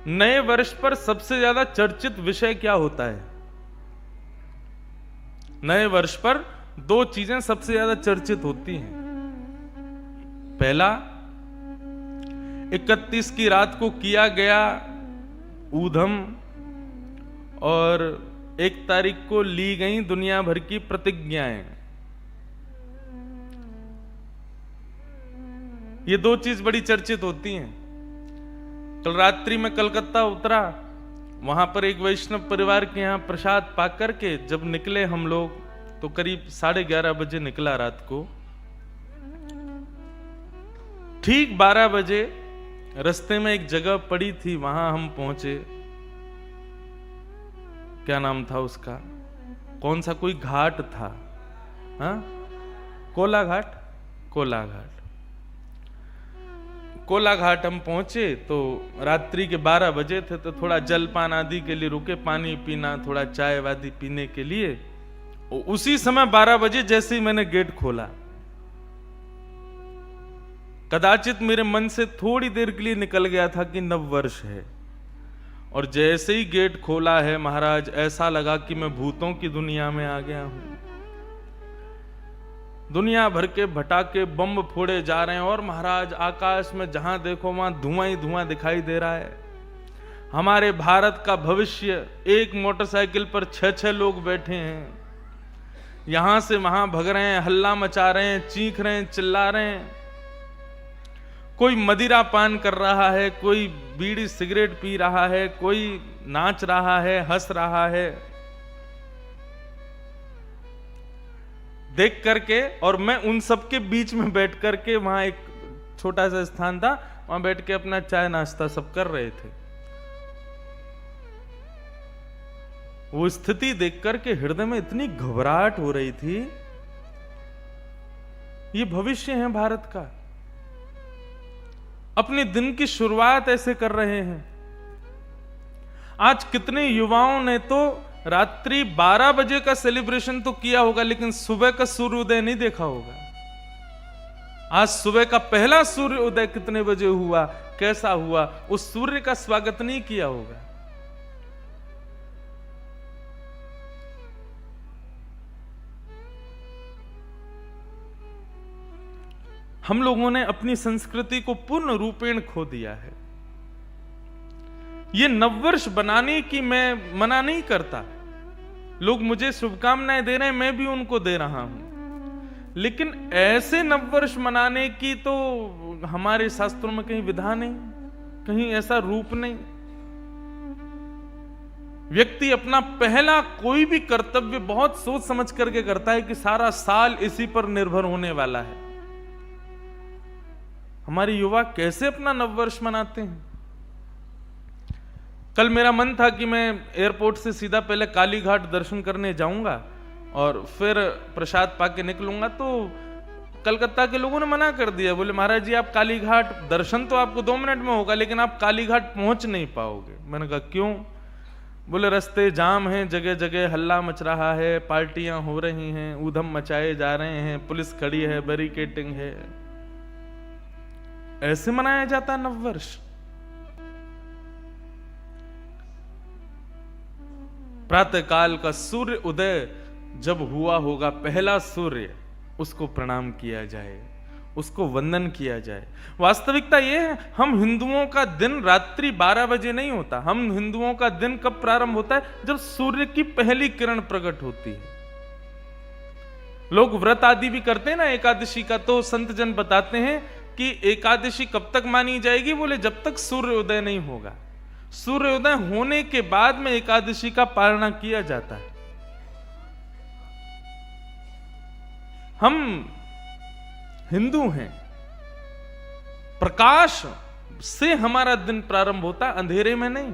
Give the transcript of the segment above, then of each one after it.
नए वर्ष पर सबसे ज्यादा चर्चित विषय क्या होता है? नए वर्ष पर दो चीजें सबसे ज्यादा चर्चित होती हैं। पहला, 31 की रात को किया गया ऊधम और 1 तारीख को ली गई दुनिया भर की प्रतिज्ञाएं। ये दो चीज बड़ी चर्चित होती हैं। कल रात्रि में कलकत्ता उतरा, वहां पर एक वैष्णव परिवार के यहां प्रसाद पाकर के जब निकले हम लोग, तो करीब 11:30 बजे निकला रात को। ठीक 12 बजे रास्ते में एक जगह पड़ी थी, वहां हम पहुंचे। क्या नाम था उसका? कौन सा कोई घाट था? हाँ, कोलाघाट। कोलाघाट हम पहुंचे तो रात्रि के 12 बजे थे, तो थोड़ा जलपान आदि के लिए रुके, पानी पीना, थोड़ा चाय वादी पीने के लिए। उसी समय 12 बजे जैसे ही मैंने गेट खोला, कदाचित मेरे मन से थोड़ी देर के लिए निकल गया था कि नव वर्ष है, और जैसे ही गेट खोला है महाराज, ऐसा लगा कि मैं भूतों की दुनिया में आ गया हूं। दुनिया भर के भटाके बम फोड़े जा रहे हैं, और महाराज आकाश में जहां देखो वहां धुआं ही धुआं दिखाई दे रहा है। हमारे भारत का भविष्य, एक मोटरसाइकिल पर 6-6 लोग बैठे हैं, यहां से वहां भग रहे हैं, हल्ला मचा रहे हैं, चीख रहे हैं, चिल्ला रहे हैं। कोई मदिरा पान कर रहा है, कोई बीड़ी सिगरेट पी रहा है, कोई नाच रहा है, हंस रहा है। देख करके, और मैं उन सब के बीच में बैठ करके, वहां एक छोटा सा स्थान था, वहां बैठ के अपना चाय नाश्ता सब कर रहे थे। वो स्थिति देख करके हृदय में इतनी घबराहट हो रही थी। ये भविष्य है भारत का, अपने दिन की शुरुआत ऐसे कर रहे हैं। आज कितने युवाओं ने तो रात्रि 12 बजे का सेलिब्रेशन तो किया होगा, लेकिन सुबह का सूर्योदय नहीं देखा होगा। आज सुबह का पहला सूर्योदय कितने बजे हुआ, कैसा हुआ, उस सूर्य का स्वागत नहीं किया होगा। हम लोगों ने अपनी संस्कृति को पूर्ण रूपेण खो दिया है। ये नववर्ष बनाने की मैं मना नहीं करता, लोग मुझे शुभकामनाएं दे रहे हैं, मैं भी उनको दे रहा हूं, लेकिन ऐसे नववर्ष मनाने की तो हमारे शास्त्रों में कहीं विधान नहीं, कहीं ऐसा रूप नहीं। व्यक्ति अपना पहला कोई भी कर्तव्य बहुत सोच समझ करके करता है कि सारा साल इसी पर निर्भर होने वाला है। हमारे युवा कैसे अपना नववर्ष मनाते हैं? कल मेरा मन था कि मैं एयरपोर्ट से सीधा पहले कालीघाट दर्शन करने जाऊंगा और फिर प्रसाद पाके निकलूंगा, तो कलकत्ता के लोगों ने मना कर दिया। बोले महाराज जी, आप कालीघाट दर्शन तो आपको 2 मिनट में होगा, लेकिन आप कालीघाट पहुंच नहीं पाओगे। मैंने कहा क्यों? बोले रास्ते जाम हैं, जगह जगह हल्ला मच रहा है, पार्टियां हो रही हैं, ऊधम मचाए जा रहे हैं, पुलिस खड़ी है, बैरिकेडिंग है। ऐसे मनाया जाता नववर्ष? प्रातः काल का सूर्य उदय जब हुआ होगा, पहला सूर्य, उसको प्रणाम किया जाए, उसको वंदन किया जाए। वास्तविकता यह है, हम हिंदुओं का दिन रात्रि 12 बजे नहीं होता। हम हिंदुओं का दिन कब प्रारंभ होता है? जब सूर्य की पहली किरण प्रकट होती है। लोग व्रत आदि भी करते हैं ना एकादशी का, तो संत जन बताते हैं कि एकादशी कब तक मानी जाएगी? बोले जब तक सूर्योदय नहीं होगा। सूर्योदय होने के बाद में एकादशी का पालना किया जाता है। हम हिंदू हैं, प्रकाश से हमारा दिन प्रारंभ होता, अंधेरे में नहीं।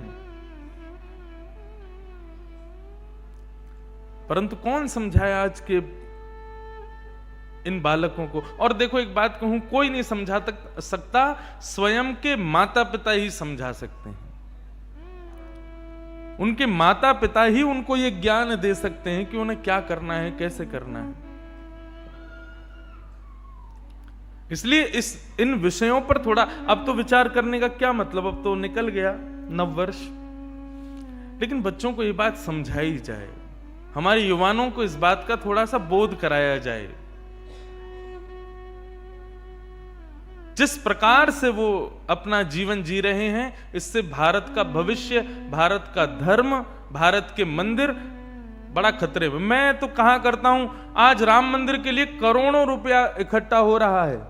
परंतु कौन समझाए आज के इन बालकों को? और देखो एक बात कहूं, कोई नहीं समझा सकता, स्वयं के माता पिता ही समझा सकते हैं। उनके माता पिता ही उनको ये ज्ञान दे सकते हैं कि उन्हें क्या करना है, कैसे करना है। इसलिए इन विषयों पर थोड़ा अब तो विचार करने का क्या मतलब, अब तो निकल गया नववर्ष, लेकिन बच्चों को ये बात समझाई जाए, हमारे युवाओं को इस बात का थोड़ा सा बोध कराया जाए। जिस प्रकार से वो अपना जीवन जी रहे हैं, इससे भारत का भविष्य, भारत का धर्म, भारत के मंदिर बड़ा खतरे में। मैं तो कहा करता हूं, आज राम मंदिर के लिए करोड़ों रुपया इकट्ठा हो रहा है।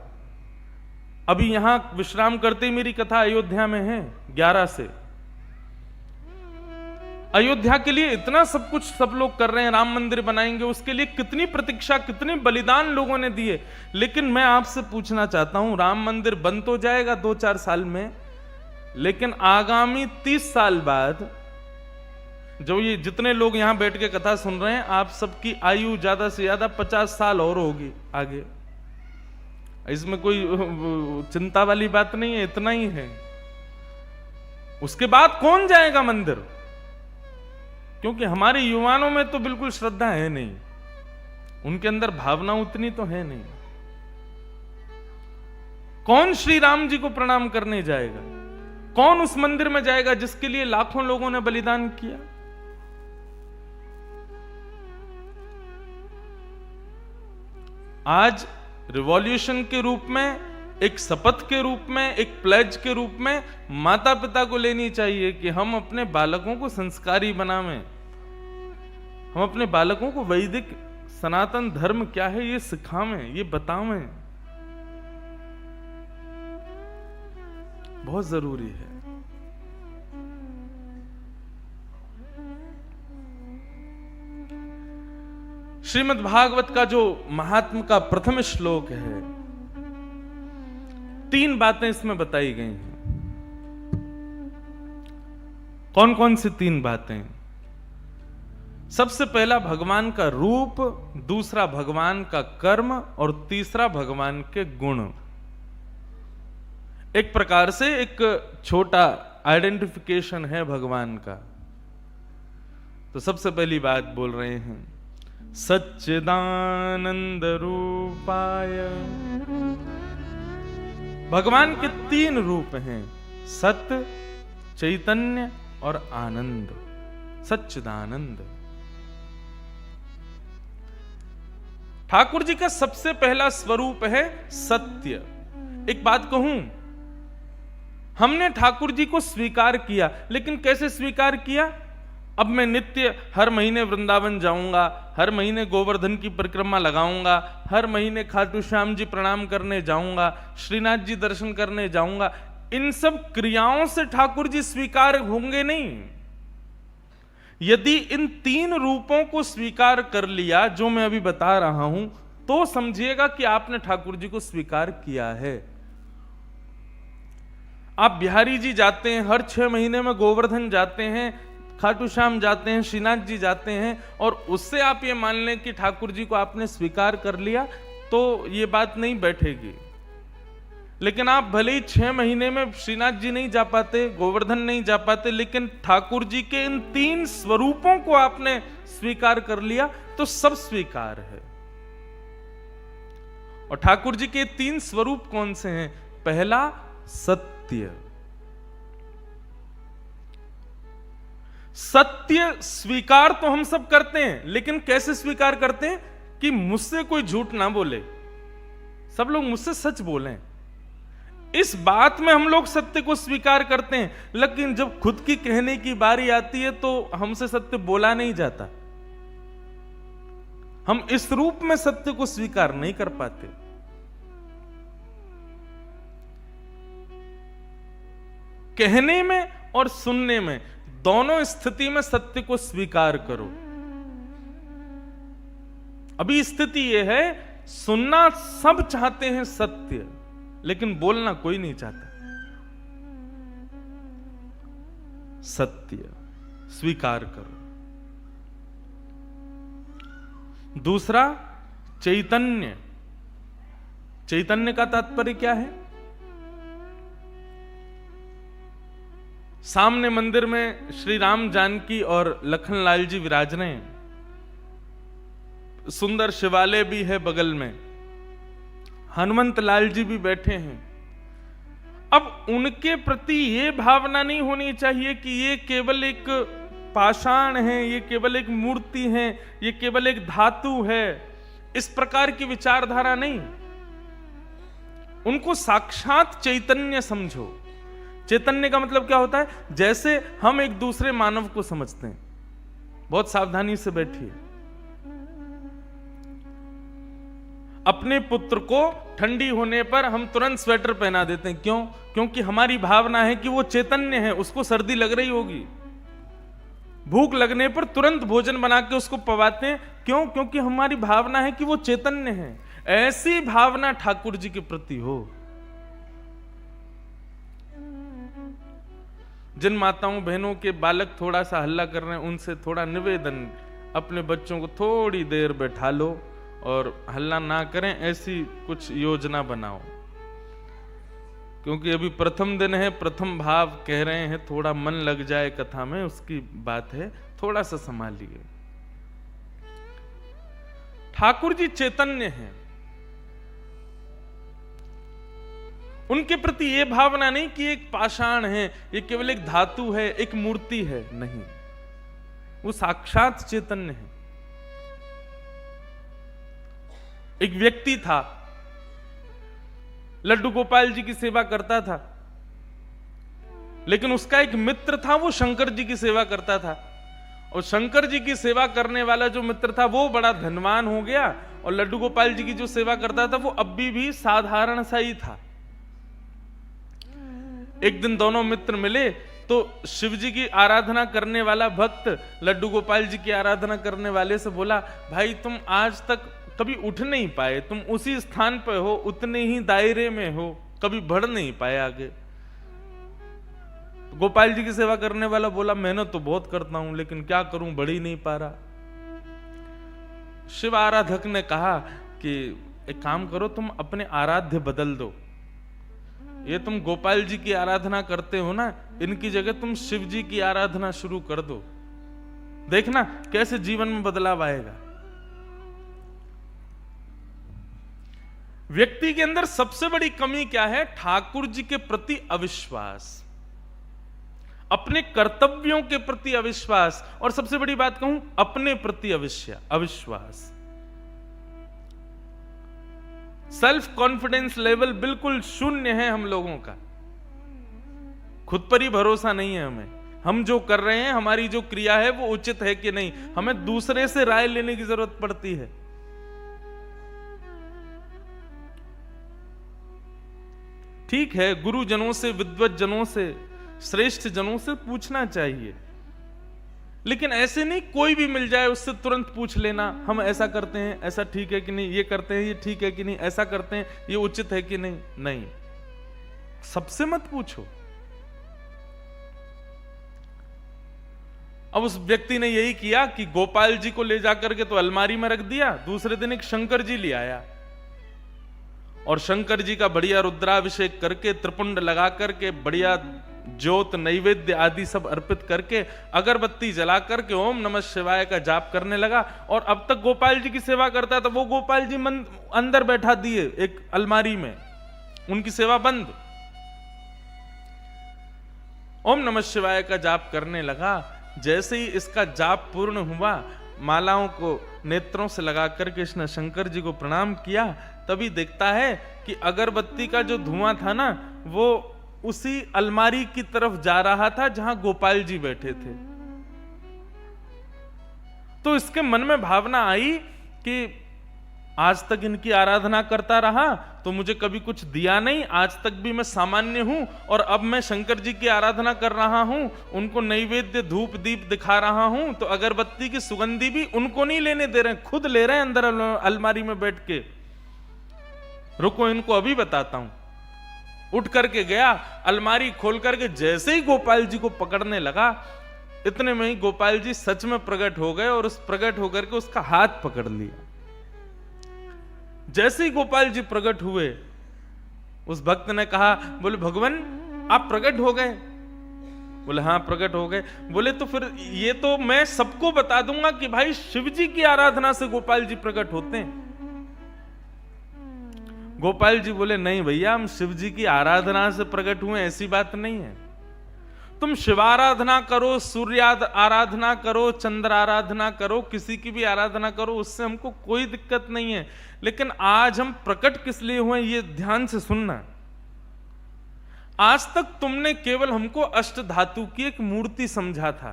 अभी यहां विश्राम करते ही मेरी कथा अयोध्या में है 11 से। अयोध्या के लिए इतना सब कुछ सब लोग कर रहे हैं, राम मंदिर बनाएंगे, उसके लिए कितनी प्रतीक्षा, कितने बलिदान लोगों ने दिए। लेकिन मैं आपसे पूछना चाहता हूं, राम मंदिर बन तो जाएगा 2-4 साल में, लेकिन आगामी 30 साल बाद जो ये जितने लोग यहां बैठ के कथा सुन रहे हैं, आप सबकी आयु ज्यादा से ज्यादा 50 साल और होगी आगे। इसमें कोई चिंता वाली बात नहीं है, इतना ही है। उसके बाद कौन जाएगा मंदिर? क्योंकि हमारे युवाओं में तो बिल्कुल श्रद्धा है नहीं, उनके अंदर भावना उतनी तो है नहीं। कौन श्री राम जी को प्रणाम करने जाएगा? कौन उस मंदिर में जाएगा जिसके लिए लाखों लोगों ने बलिदान किया? आज रिवॉल्यूशन के रूप में, एक शपथ के रूप में, एक प्लेज के रूप में माता पिता को लेनी चाहिए कि हम अपने बालकों को संस्कारी बनावें, हम अपने बालकों को वैदिक सनातन धर्म क्या है ये सिखावें, ये बतावें। बहुत जरूरी है। श्रीमद् भागवत का जो महात्म का प्रथम श्लोक है, 3 बातें इसमें बताई गई हैं। कौन कौन सी 3 बातें? सबसे पहला भगवान का रूप, दूसरा भगवान का कर्म और तीसरा भगवान के गुण। एक प्रकार से एक छोटा आइडेंटिफिकेशन है भगवान का। तो सबसे पहली बात बोल रहे हैं, सच्चिदानंद रूपाय। भगवान के 3 रूप हैं, सत्य, चैतन्य और आनंद। सच्चिदानंद। ठाकुर जी का सबसे पहला स्वरूप है सत्य। एक बात कहूं, हमने ठाकुर जी को स्वीकार किया, लेकिन कैसे स्वीकार किया? अब मैं नित्य हर महीने वृंदावन जाऊंगा, हर महीने गोवर्धन की परिक्रमा लगाऊंगा, हर महीने खाटू श्याम जी प्रणाम करने जाऊंगा, श्रीनाथ जी दर्शन करने जाऊंगा। इन सब क्रियाओं से ठाकुर जी स्वीकार होंगे नहीं। यदि इन 3 रूपों को स्वीकार कर लिया जो मैं अभी बता रहा हूं, तो समझिएगा कि आपने ठाकुर जी को स्वीकार किया है। आप बिहारी जी जाते हैं, हर 6 महीने में गोवर्धन जाते हैं, खाटू श्याम जाते हैं, श्रीनाथ जी जाते हैं, और उससे आप ये मान लें कि ठाकुर जी को आपने स्वीकार कर लिया, तो ये बात नहीं बैठेगी। लेकिन आप भले ही 6 महीने में श्रीनाथ जी नहीं जा पाते, गोवर्धन नहीं जा पाते, लेकिन ठाकुर जी के इन 3 स्वरूपों को आपने स्वीकार कर लिया तो सब स्वीकार है। और ठाकुर जी के 3 स्वरूप कौन से हैं? पहला सत्य। सत्य स्वीकार तो हम सब करते हैं, लेकिन कैसे स्वीकार करते हैं? कि मुझसे कोई झूठ ना बोले, सब लोग मुझसे सच बोलें। इस बात में हम लोग सत्य को स्वीकार करते हैं, लेकिन जब खुद की कहने की बारी आती है तो हमसे सत्य बोला नहीं जाता। हम इस रूप में सत्य को स्वीकार नहीं कर पाते। कहने में और सुनने में, दोनों स्थिति में सत्य को स्वीकार करो। अभी स्थिति यह है, सुनना सब चाहते हैं सत्य, लेकिन बोलना कोई नहीं चाहता। सत्य स्वीकार करो। दूसरा चैतन्य। चैतन्य का तात्पर्य क्या है? सामने मंदिर में श्री राम जानकी और लखनलाल जी विराज रहे हैं, सुंदर शिवालय भी है बगल में, हनुमंत लाल जी भी बैठे हैं। अब उनके प्रति ये भावना नहीं होनी चाहिए कि ये केवल एक पाषाण है, ये केवल एक मूर्ति है, ये केवल एक धातु है, इस प्रकार की विचारधारा नहीं। उनको साक्षात चैतन्य समझो। चैतन्य का मतलब क्या होता है? जैसे हम एक दूसरे मानव को समझते हैं। बहुत सावधानी से बैठिए। अपने पुत्र को ठंडी होने पर हम तुरंत स्वेटर पहना देते हैं। क्यों? क्योंकि हमारी भावना है कि वो चैतन्य है, उसको सर्दी लग रही होगी। भूख लगने पर तुरंत भोजन बना के उसको पवाते हैं। क्यों? क्योंकि हमारी भावना है कि वो चैतन्य है। ऐसी भावना ठाकुर जी के प्रति हो। जिन माताओं बहनों के बालक थोड़ा सा हल्ला कर रहे हैं, उनसे थोड़ा निवेदन, अपने बच्चों को थोड़ी देर बैठा लो और हल्ला ना करें, ऐसी कुछ योजना बनाओ। क्योंकि अभी प्रथम दिन है, प्रथम भाव कह रहे हैं, थोड़ा मन लग जाए कथा में, उसकी बात है, थोड़ा सा संभालिए। ठाकुर जी चैतन्य हैं। उनके प्रति यह भावना नहीं कि एक पाषाण है, ये केवल एक धातु है, एक मूर्ति है, नहीं, वो साक्षात चैतन्य है। एक व्यक्ति था, लड्डू गोपाल जी की सेवा करता था, लेकिन उसका एक मित्र था, वो शंकर जी की सेवा करता था। और शंकर जी की सेवा करने वाला जो मित्र था वो बड़ा धनवान हो गया, और लड्डू गोपाल जी की जो सेवा करता था वो अभी भी साधारण सा ही था। एक दिन दोनों मित्र मिले तो शिव जी की आराधना करने वाला भक्त लड्डू गोपाल जी की आराधना करने वाले से बोला, भाई तुम आज तक कभी उठ नहीं पाए, तुम उसी स्थान पर हो, उतने ही दायरे में हो, कभी बढ़ नहीं पाए आगे। गोपाल जी की सेवा करने वाला बोला, मेहनत तो बहुत करता हूं, लेकिन क्या करूं, बढ़ ही नहीं पा रहा। शिव आराधक ने कहा कि एक काम करो, तुम अपने आराध्य बदल दो। ये तुम गोपाल जी की आराधना करते हो ना, इनकी जगह तुम शिव जी की आराधना शुरू कर दो, देखना कैसे जीवन में बदलाव आएगा। व्यक्ति के अंदर सबसे बड़ी कमी क्या है? ठाकुर जी के प्रति अविश्वास, अपने कर्तव्यों के प्रति अविश्वास, और सबसे बड़ी बात कहूं, अपने प्रति अविश्वास। सेल्फ कॉन्फिडेंस लेवल बिल्कुल शून्य है हम लोगों का। खुद पर ही भरोसा नहीं है हमें, हम जो कर रहे हैं, हमारी जो क्रिया है वो उचित है कि नहीं, हमें दूसरे से राय लेने की जरूरत पड़ती है। ठीक है, गुरुजनों से, विद्वत जनों से, श्रेष्ठ जनों से पूछना चाहिए, लेकिन ऐसे नहीं कोई भी मिल जाए उससे तुरंत पूछ लेना, हम ऐसा करते हैं, ऐसा ठीक है कि नहीं, ये करते हैं, ये ठीक है कि नहीं, ऐसा करते हैं, ये उचित है कि नहीं। नहीं, सबसे मत पूछो। अब उस व्यक्ति ने यही किया कि गोपाल जी को ले जाकर के तो अलमारी में रख दिया, दूसरे दिन एक शंकर जी ले आया, और शंकर जी का बढ़िया रुद्राभिषेक करके, त्रिपुंड लगा करके, बढ़िया ज्योत नैवेद्य आदि सब अर्पित करके, अगरबत्ती जला करके ओम नमः शिवाय का जाप करने लगा। और अब तक गोपाल जी की सेवा करता था, वो गोपाल जी अंदर बैठा दिए एक अलमारी में, उनकी सेवा बंद। ओम नमः शिवाय का जाप करने लगा। जैसे ही इसका जाप पूर्ण हुआ, मालाओं को नेत्रों से लगा करके इसने शंकर जी को प्रणाम किया, तभी देखता है कि अगरबत्ती का जो धुआं था ना, वो उसी अलमारी की तरफ जा रहा था जहां गोपाल जी बैठे थे। तो इसके मन में भावना आई कि आज तक इनकी आराधना करता रहा तो मुझे कभी कुछ दिया नहीं, आज तक भी मैं सामान्य हूं, और अब मैं शंकर जी की आराधना कर रहा हूं, उनको नैवेद्य धूप दीप दिखा रहा हूं, तो अगरबत्ती की सुगंधी भी उनको नहीं लेने दे रहे हैं, खुद ले रहे हैं अंदर अलमारी में बैठ के। रुको, इनको अभी बताता हूं। उठ करके गया, अलमारी खोल करके जैसे ही गोपाल जी को पकड़ने लगा, इतने में ही गोपाल जी सच में प्रकट हो गए, और उस प्रकट होकर के उसका हाथ पकड़ लिया। जैसे ही गोपाल जी प्रकट हुए, उस भक्त ने कहा, बोले भगवान आप प्रकट हो गए? बोले हाँ प्रकट हो गए। बोले तो फिर ये तो मैं सबको बता दूंगा कि भाई शिव जी की आराधना से गोपाल जी प्रकट होते हैं। गोपाल जी बोले, नहीं भैया, हम शिव जी की आराधना से प्रकट हुए, ऐसी बात नहीं है। तुम शिव आराधना करो, सूर्य आराधना करो, चंद्र आराधना करो, किसी की भी आराधना करो, उससे हमको कोई दिक्कत नहीं है। लेकिन आज हम प्रकट किस लिए हुए, ये ध्यान से सुनना। आज तक तुमने केवल हमको अष्ट धातु की एक मूर्ति समझा था।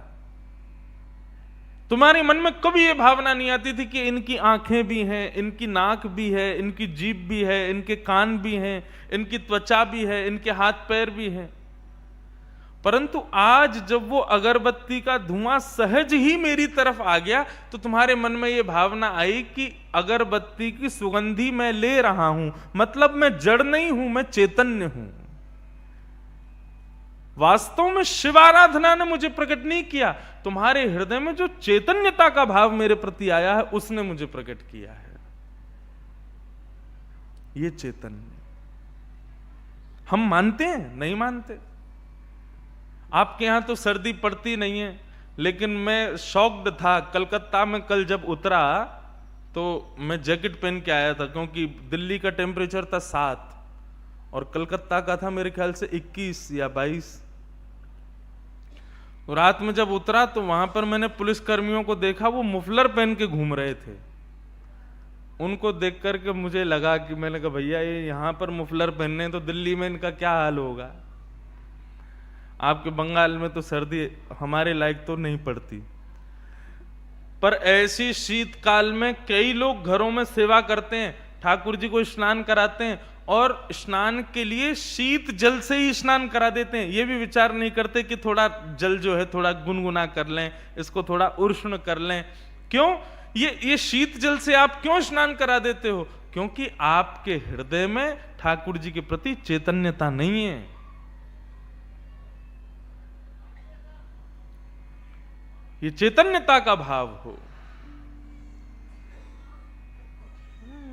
तुम्हारे मन में कभी यह भावना नहीं आती थी कि इनकी आंखें भी हैं, इनकी नाक भी है, इनकी जीभ भी है, इनके कान भी हैं, इनकी त्वचा भी है, इनके हाथ पैर भी हैं। परंतु आज जब वो अगरबत्ती का धुआं सहज ही मेरी तरफ आ गया, तो तुम्हारे मन में यह भावना आई कि अगरबत्ती की सुगंधी मैं ले रहा हूं, मतलब मैं जड़ नहीं हूं, मैं चैतन्य हूं। वास्तव में शिव आराधना ने मुझे प्रकट नहीं किया, तुम्हारे हृदय में जो चैतन्यता का भाव मेरे प्रति आया है, उसने मुझे प्रकट किया है। ये चैतन्य हम मानते हैं, नहीं मानते। आपके यहां तो सर्दी पड़ती नहीं है, लेकिन मैं शॉक्ड था। कलकत्ता में कल जब उतरा तो मैं जैकेट पहन के आया था, क्योंकि दिल्ली का टेम्परेचर था 7 और कलकत्ता का था मेरे ख्याल से 21 या 22। रात में जब उतरा तो वहां पर मैंने पुलिस कर्मियों को देखा, वो मुफलर पहन के घूम रहे थे। उनको देख करके मुझे लगा कि, मैंने कहा भैया ये यहां पर मुफलर पहनने, तो दिल्ली में इनका क्या हाल होगा। आपके बंगाल में तो सर्दी हमारे लायक तो नहीं पड़ती, पर ऐसी शीतकाल में कई लोग घरों में सेवा करते हैं, ठाकुर जी को स्नान कराते हैं और स्नान के लिए शीत जल से ही स्नान करा देते हैं। ये भी विचार नहीं करते कि थोड़ा जल जो है थोड़ा गुनगुना कर लें, इसको थोड़ा उष्ण कर लें। क्यों ये शीत जल से आप क्यों स्नान करा देते हो? क्योंकि आपके हृदय में ठाकुर जी के प्रति चैतन्यता नहीं है। ये चैतन्यता का भाव हो।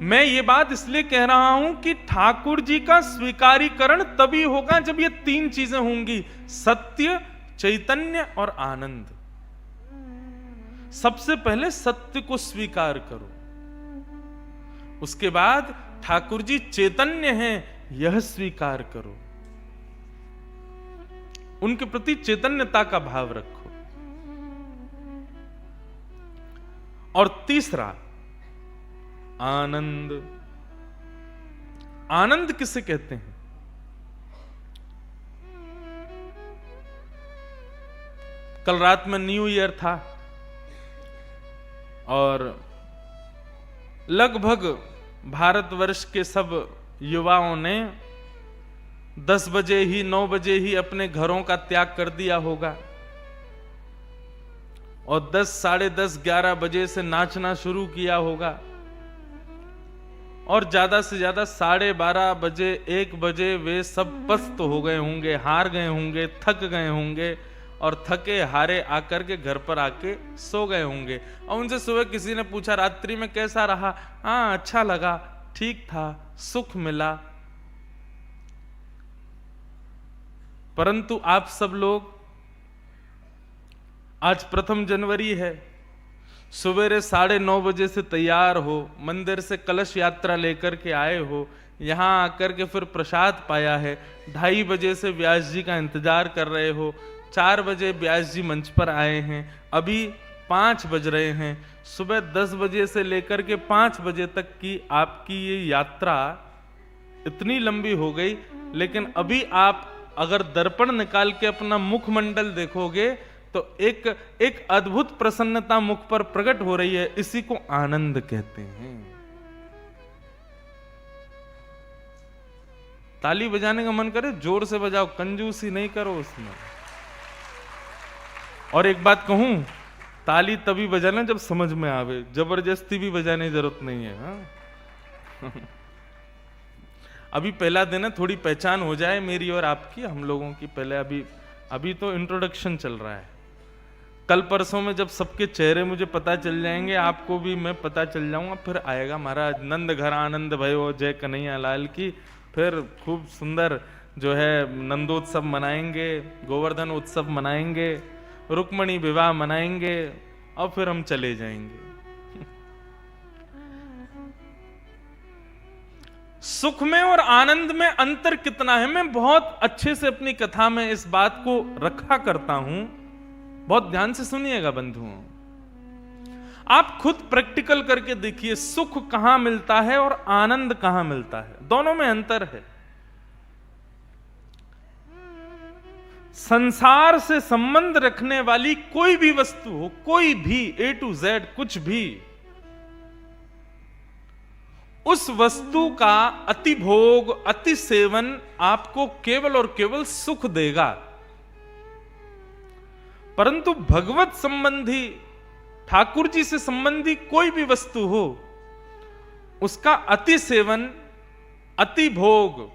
मैं ये बात इसलिए कह रहा हूं कि ठाकुर जी का स्वीकारीकरण तभी होगा जब ये 3 चीजें होंगी, सत्य, चैतन्य और आनंद। सबसे पहले सत्य को स्वीकार करो, उसके बाद ठाकुर जी चैतन्य हैं यह स्वीकार करो, उनके प्रति चैतन्यता का भाव रखो। और तीसरा आनंद। आनंद किसे कहते हैं? कल रात में न्यू ईयर था और लगभग भारतवर्ष के सब युवाओं ने 10 बजे ही 9 बजे ही अपने घरों का त्याग कर दिया होगा और 10, साढ़े 10, 11 बजे से नाचना शुरू किया होगा और ज्यादा से ज्यादा 12:30 बजे 1 बजे वे सब पस्त हो गए होंगे, हार गए होंगे, थक गए होंगे और थके हारे आकर के घर पर आके सो गए होंगे। और उनसे सुबह किसी ने पूछा रात्रि में कैसा रहा? हाँ अच्छा लगा, ठीक था, सुख मिला। परंतु आप सब लोग, आज 1 जनवरी है, सवेरे 9:30 बजे से तैयार हो, मंदिर से कलश यात्रा लेकर के आए हो, यहां आकर के फिर प्रसाद पाया है, 2:30 बजे से व्यास जी का इंतजार कर रहे हो, 4 बजे व्यास जी मंच पर आए हैं, अभी 5 बज रहे हैं। सुबह 10 बजे से लेकर के 5 बजे तक की आपकी ये यात्रा इतनी लंबी हो गई, लेकिन अभी आप अगर दर्पण निकाल के अपना मुखमंडल देखोगे तो एक अद्भुत प्रसन्नता मुख पर प्रकट हो रही है। इसी को आनंद कहते हैं। ताली बजाने का मन करे जोर से बजाओ, कंजूसी नहीं करो उसमें। और एक बात कहूं, ताली तभी बजाना जब समझ में आवे, जबरदस्ती भी बजाने की जरूरत नहीं है। हाँ? अभी पहला दिन है, थोड़ी पहचान हो जाए मेरी और आपकी, हम लोगों की। पहले अभी तो इंट्रोडक्शन चल रहा है। कल परसों में जब सबके चेहरे मुझे पता चल जाएंगे, आपको भी मैं पता चल जाऊंगा, फिर आएगा महाराज नंद घर आनंद भयो जय कन्हैया लाल की। फिर खूब सुंदर जो है नंदोत्सव मनाएंगे, गोवर्धन उत्सव मनाएंगे, रुक्मणी विवाह मनाएंगे और फिर हम चले जाएंगे। सुख में और आनंद में अंतर कितना है, मैं बहुत अच्छे से अपनी कथा में इस बात को रखा करता हूं। बहुत ध्यान से सुनिएगा बंधुओं, आप खुद प्रैक्टिकल करके देखिए, सुख कहां मिलता है और आनंद कहां मिलता है, दोनों में अंतर है। संसार से संबंध रखने वाली कोई भी वस्तु हो, कोई भी A to Z कुछ भी, उस वस्तु का अति भोग, अति सेवन आपको केवल और केवल सुख देगा। परंतु भगवत संबंधी, ठाकुर जी से संबंधी कोई भी वस्तु हो, उसका अति सेवन, अति भोग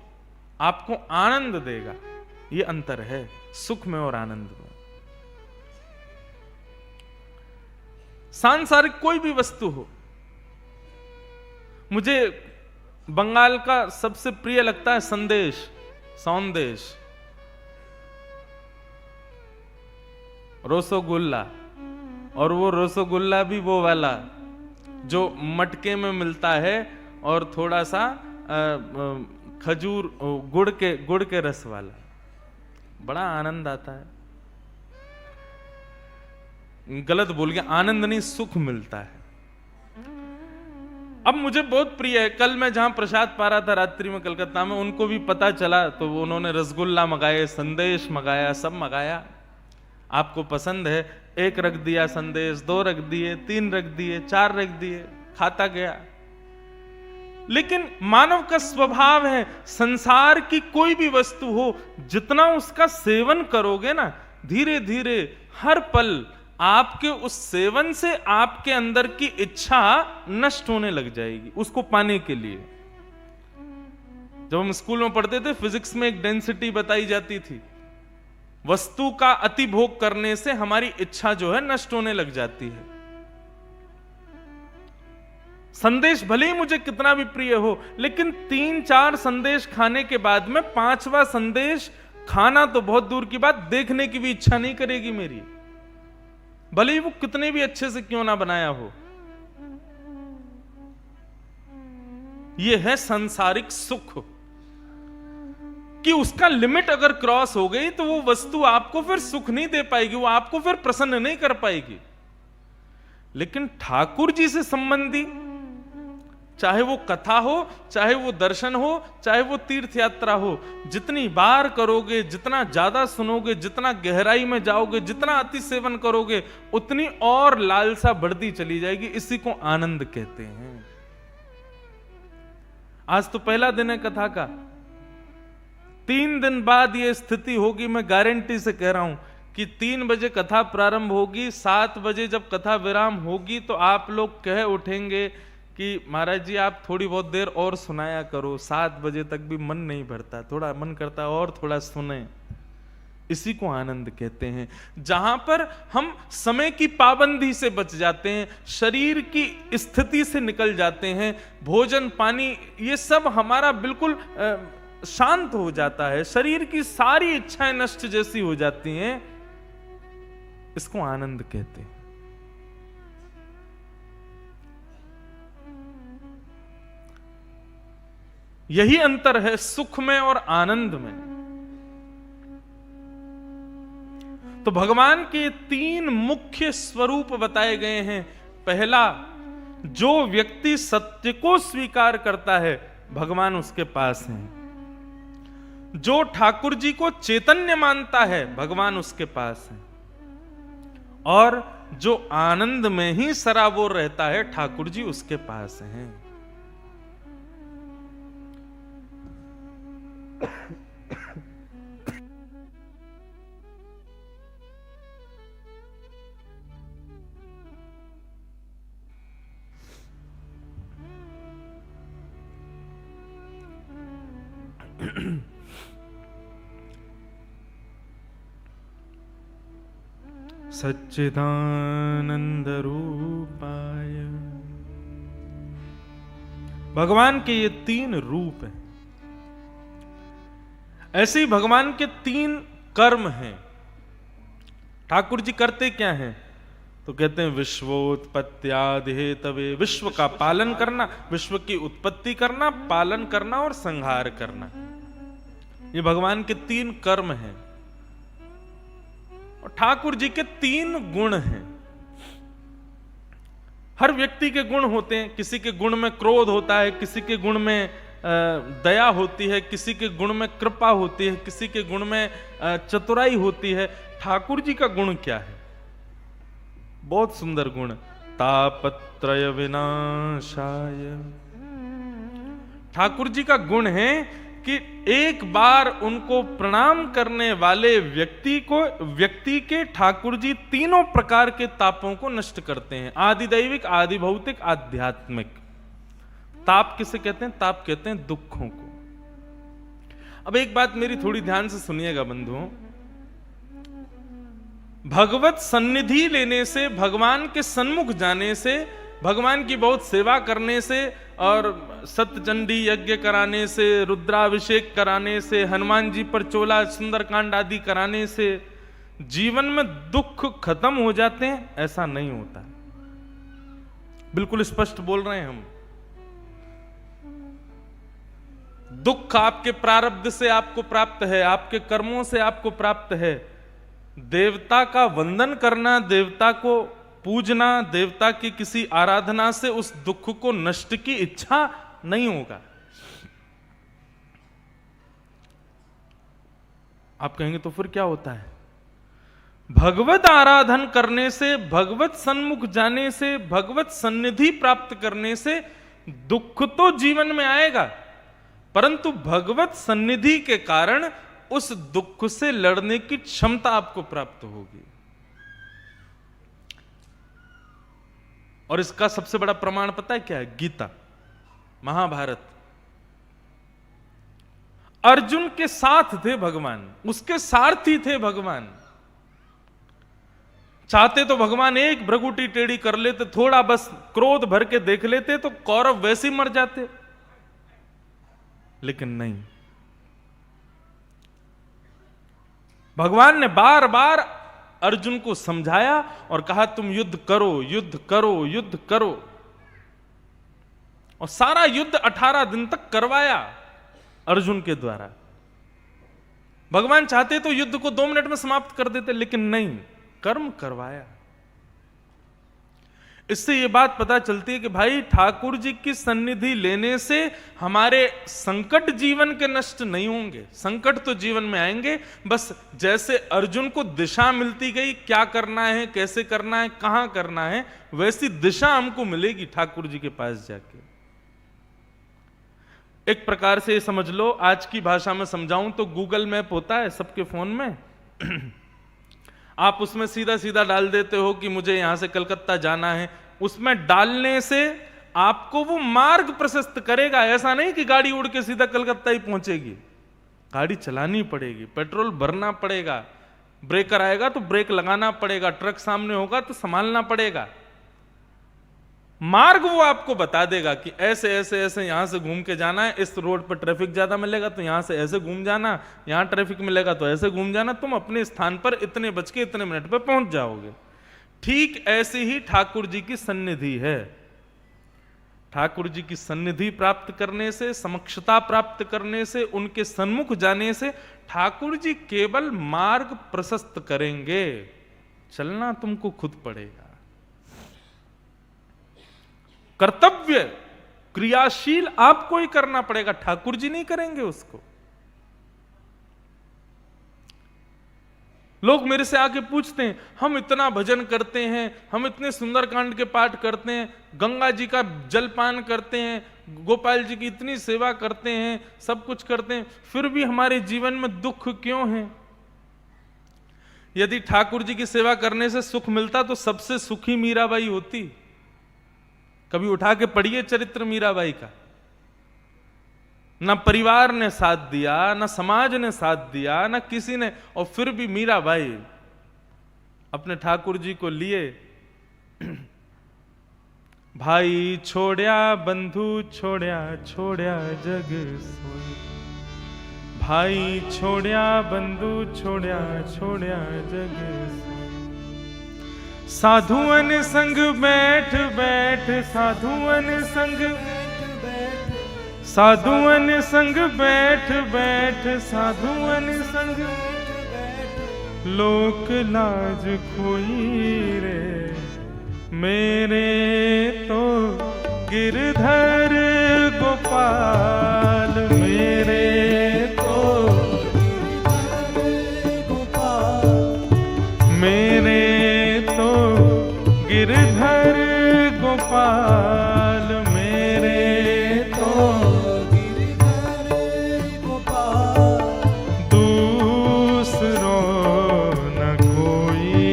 आपको आनंद देगा। यह अंतर है सुख में और आनंद में। सांसारिक कोई भी वस्तु हो, मुझे बंगाल का सबसे प्रिय लगता है संदेश, सौंदेश, रसगुल्ला, और वो रसगुल्ला भी वो वाला जो मटके में मिलता है और थोड़ा सा खजूर, गुड़ के रस वाला, बड़ा आनंद आता है। गलत बोल गया, आनंद नहीं, सुख मिलता है। अब मुझे बहुत प्रिय है, कल मैं जहां प्रसाद पा रहा था रात्रि में कलकत्ता में, उनको भी पता चला तो उन्होंने रसगुल्ला मंगाए, संदेश मंगाया, सब मंगाया। आपको पसंद है, एक रख दिया संदेश, 2 रख दिए, 3 रख दिए, 4 रख दिए, खाता गया। लेकिन मानव का स्वभाव है, संसार की कोई भी वस्तु हो, जितना उसका सेवन करोगे ना, धीरे धीरे हर पल आपके उस सेवन से आपके अंदर की इच्छा नष्ट होने लग जाएगी उसको पाने के लिए। जब हम स्कूल में पढ़ते थे, फिजिक्स में एक डेंसिटी बताई जाती थी, वस्तु का अति भोग करने से हमारी इच्छा जो है नष्ट होने लग जाती है। संदेश भले ही मुझे कितना भी प्रिय हो, लेकिन 3-4 संदेश खाने के बाद में 5वां संदेश खाना तो बहुत दूर की बात, देखने की भी इच्छा नहीं करेगी मेरी, भले ही वो कितने भी अच्छे से क्यों ना बनाया हो। यह है सांसारिक सुख कि उसका लिमिट अगर क्रॉस हो गई तो वो वस्तु आपको फिर सुख नहीं दे पाएगी, वो आपको फिर प्रसन्न नहीं कर पाएगी। लेकिन ठाकुर जी से संबंधी, चाहे वो कथा हो, चाहे वो दर्शन हो, चाहे वो तीर्थ यात्रा हो, जितनी बार करोगे, जितना ज्यादा सुनोगे, जितना गहराई में जाओगे, जितना अति सेवन करोगे, उतनी और लालसा बढ़ती चली जाएगी। इसी को आनंद कहते हैं। आज तो पहला दिन है कथा का, 3 दिन बाद ये स्थिति होगी, मैं गारंटी से कह रहा हूं कि 3 बजे कथा प्रारंभ होगी, 7 बजे जब कथा विराम होगी तो आप लोग कह उठेंगे कि महाराज जी आप थोड़ी बहुत देर और सुनाया करो, 7 बजे तक भी मन नहीं भरता, थोड़ा मन करता और थोड़ा सुने। इसी को आनंद कहते हैं, जहां पर हम समय की पाबंदी से बच जाते हैं, शरीर की स्थिति से निकल जाते हैं, भोजन पानी ये सब हमारा बिल्कुल शांत हो जाता है, शरीर की सारी इच्छाएं नष्ट जैसी हो जाती हैं। इसको आनंद कहते हैं। यही अंतर है सुख में और आनंद में। तो भगवान के 3 मुख्य स्वरूप बताए गए हैं। पहला, जो व्यक्ति सत्य को स्वीकार करता है भगवान उसके पास है। जो ठाकुर जी को चैतन्य मानता है भगवान उसके पास है। और जो आनंद में ही सराबोर रहता है ठाकुर जी उसके पास हैं। सच्चिदानंद रूपाय, भगवान के ये 3 रूप हैं। ऐसे ही भगवान के 3 कर्म हैं। ठाकुर जी करते क्या हैं? तो कहते हैं विश्वोत्पत्त्यादि हेतवे, विश्व का पालन करना, विश्व की उत्पत्ति करना, पालन करना और संहार करना, ये भगवान के 3 कर्म हैं। और ठाकुर जी के 3 गुण हैं। हर व्यक्ति के गुण होते हैं, किसी के गुण में क्रोध होता है, किसी के गुण में दया होती है, किसी के गुण में कृपा होती है, किसी के गुण में चतुराई होती है। ठाकुर जी का गुण क्या है? बहुत सुंदर गुण, तापत्रय विनाशाय। ठाकुर जी का गुण है कि एक बार उनको प्रणाम करने वाले व्यक्ति के ठाकुर जी तीनों प्रकार के तापों को नष्ट करते हैं, आदि दैविक, आदि भौतिक, आध्यात्मिक। ताप किसे कहते हैं? ताप कहते हैं दुखों को। अब एक बात मेरी थोड़ी ध्यान से सुनिएगा बंधुओं, भगवत सन्निधि लेने से, भगवान के सन्मुख जाने से, भगवान की बहुत सेवा करने से और सत्यचंडी यज्ञ कराने से, रुद्राभिषेक कराने से, हनुमान जी पर चोला सुंदरकांड आदि कराने से जीवन में दुख खत्म हो जाते हैं? ऐसा नहीं होता। बिल्कुल स्पष्ट बोल रहे हैं हम। दुख आपके प्रारब्ध से आपको प्राप्त है, आपके कर्मों से आपको प्राप्त है। देवता का वंदन करना, देवता को पूजना, देवता की किसी आराधना से उस दुख को नष्ट की इच्छा नहीं होगा। आप कहेंगे तो फिर क्या होता है? भगवत आराधन करने से, भगवत सन्मुख जाने से, भगवत सन्निधि प्राप्त करने से दुख तो जीवन में आएगा, परंतु भगवत सन्निधि के कारण उस दुख से लड़ने की क्षमता आपको प्राप्त होगी। और इसका सबसे बड़ा प्रमाण पता है क्या है? गीता, महाभारत। अर्जुन के साथ थे भगवान, उसके सारथी थे भगवान। चाहते तो भगवान एक भ्रगुटी टेढ़ी कर लेते, थोड़ा बस क्रोध भर के देख लेते तो कौरव वैसे ही मर जाते, लेकिन नहीं। भगवान ने बार बार अर्जुन को समझाया और कहा तुम युद्ध करो, युद्ध करो, युद्ध करो। और सारा युद्ध 18 दिन तक करवाया अर्जुन के द्वारा। भगवान चाहते तो युद्ध को 2 मिनट में समाप्त कर देते, लेकिन नहीं, कर्म करवाया। इससे यह बात पता चलती है कि भाई ठाकुर जी की सन्निधि लेने से हमारे संकट जीवन के नष्ट नहीं होंगे। संकट तो जीवन में आएंगे, बस जैसे अर्जुन को दिशा मिलती गई, क्या करना है, कैसे करना है, कहां करना है, वैसी दिशा हमको मिलेगी ठाकुर जी के पास जाके। एक प्रकार से समझ लो, आज की भाषा में समझाऊं तो गूगल मैप होता है सबके फोन में आप उसमें सीधा सीधा डाल देते हो कि मुझे यहां से कलकत्ता जाना है। उसमें डालने से आपको वो मार्ग प्रशस्त करेगा। ऐसा नहीं कि गाड़ी उड़ के सीधा कलकत्ता ही पहुंचेगी, गाड़ी चलानी पड़ेगी, पेट्रोल भरना पड़ेगा, ब्रेकर आएगा तो ब्रेक लगाना पड़ेगा, ट्रक सामने होगा तो संभालना पड़ेगा। मार्ग वो आपको बता देगा कि ऐसे ऐसे ऐसे यहां से घूम के जाना है, इस रोड पर ट्रैफिक ज्यादा मिलेगा तो यहां से ऐसे घूम जाना, यहां ट्रैफिक मिलेगा तो ऐसे घूम जाना, तुम अपने स्थान पर इतने बज के इतने मिनट पे पहुंच जाओगे। ठीक ऐसी ही ठाकुर जी की सन्निधि है। ठाकुर जी की सन्निधि प्राप्त करने से, समक्षता प्राप्त करने से, उनके सन्मुख जाने से ठाकुर जी केवल मार्ग प्रशस्त करेंगे, चलना तुमको खुद पड़ेगा। कर्तव्य क्रियाशील आपको ही करना पड़ेगा, ठाकुर जी नहीं करेंगे उसको। लोग मेरे से आके पूछते हैं, हम इतना भजन करते हैं, हम इतने सुंदरकांड के पाठ करते हैं, गंगा जी का जलपान करते हैं, गोपाल जी की इतनी सेवा करते हैं, सब कुछ करते हैं, फिर भी हमारे जीवन में दुख क्यों है? यदि ठाकुर जी की सेवा करने से सुख मिलता तो सबसे सुखी मीराबाई होती। कभी उठा के पढ़िए चरित्र मीराबाई का। ना परिवार ने साथ दिया, ना समाज ने साथ दिया, ना किसी ने, और फिर भी मीराबाई अपने ठाकुर जी को लिए। भाई छोड़या बंधु छोड़या, छोड़या जग सोई। भाई छोड़या बंधु छोड़या, छोड़या जग सोई। साधुअन संग बैठ बैठ, साधुअन संग, साधुअन संग बैठ बैठ, साधुअन संग लोक लाज खोई रे, मेरे तो गिरधर गोपाल, मेरे तो मेरे तो गिरधर गोपाल, मेरे तो गिरधर गोपाल, दूसरो न कोई,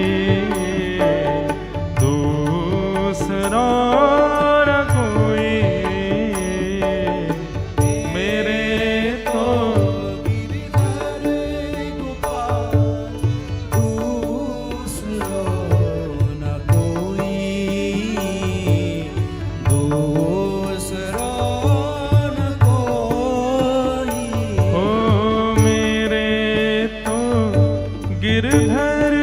दूसरो न कोई, मेरे तो गिरधर गोपाल, दूसरो न कोई, दूसरो न कोई, ओ मेरे तो गिरधर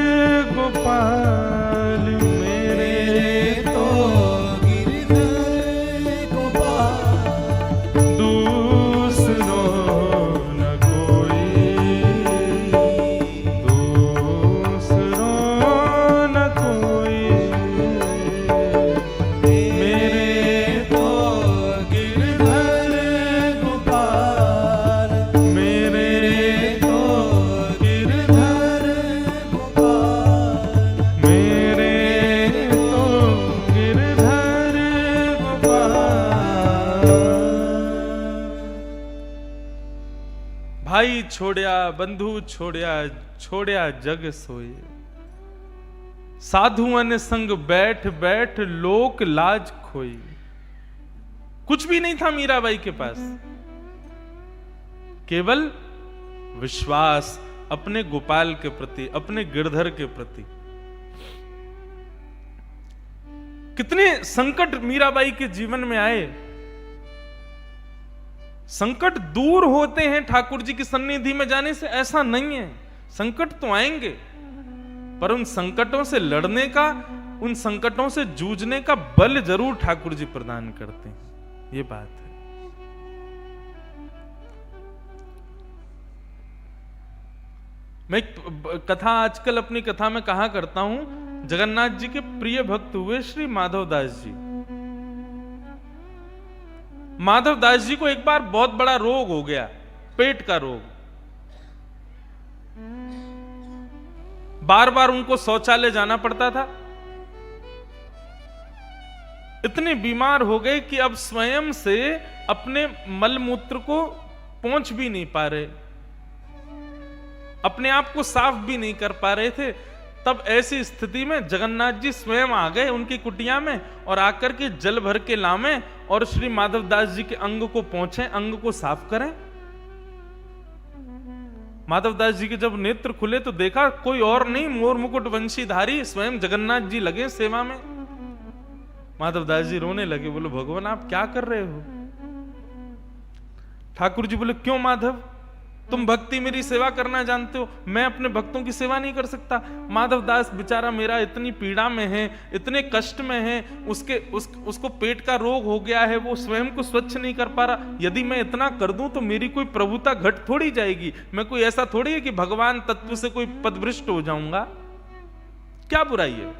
गोपाल, मेरे तो गिरधर गोपाल, दूसरो न कोई, दूसरो न कोई, मेरे तो गिरधर गोपाल, मेरे तो गिरधर गोपाल, मेरे तो गिरधर गोपाल। भाई छोड़या बंधु छोड़या, छोड़या जग सोए, साधुअन संग बैठ बैठ लोक लाज खोई। कुछ भी नहीं था मीराबाई के पास, केवल विश्वास अपने गोपाल के प्रति, अपने गिरधर के प्रति। कितने संकट मीराबाई के जीवन में आए। संकट दूर होते हैं ठाकुर जी की सन्निधि में जाने से, ऐसा नहीं है। संकट तो आएंगे, पर उन संकटों से लड़ने का, उन संकटों से जूझने का बल जरूर ठाकुर जी प्रदान करते हैं। ये बात है। मैं एक कथा आजकल अपनी कथा में कहा करता हूं। जगन्नाथ जी के प्रिय भक्त हुए श्री माधवदास जी। माधवदास जी को एक बार बहुत बड़ा रोग हो गया, पेट का रोग। बार बार उनको शौचालय जाना पड़ता था। इतने बीमार हो गए कि अब स्वयं से अपने मलमूत्र को पोंछ भी नहीं पा रहे, अपने आप को साफ भी नहीं कर पा रहे थे। तब ऐसी स्थिति में जगन्नाथ जी स्वयं आ गए उनकी कुटिया में और आकर के जल भर के लामे और श्री माधवदास जी के अंग को पोंछें, अंग को साफ करें। माधवदास जी के जब नेत्र खुले तो देखा कोई और नहीं, मोर मुकुट वंशीधारी स्वयं जगन्नाथ जी लगे सेवा में। माधवदास जी रोने लगे, बोले भगवान आप क्या कर रहे हो? ठाकुर जी बोले क्यों माधव, तुम भक्ति मेरी सेवा करना जानते हो, मैं अपने भक्तों की सेवा नहीं कर सकता? माधवदास बेचारा मेरा इतनी पीड़ा में है, इतने कष्ट में है, उसको पेट का रोग हो गया है, वो स्वयं को स्वच्छ नहीं कर पा रहा। यदि मैं इतना कर दूं तो मेरी कोई प्रभुता घट थोड़ी जाएगी। मैं कोई ऐसा थोड़ी है कि भगवान तत्व से कोई पदभ्रष्ट हो जाऊंगा। क्या बुराई है?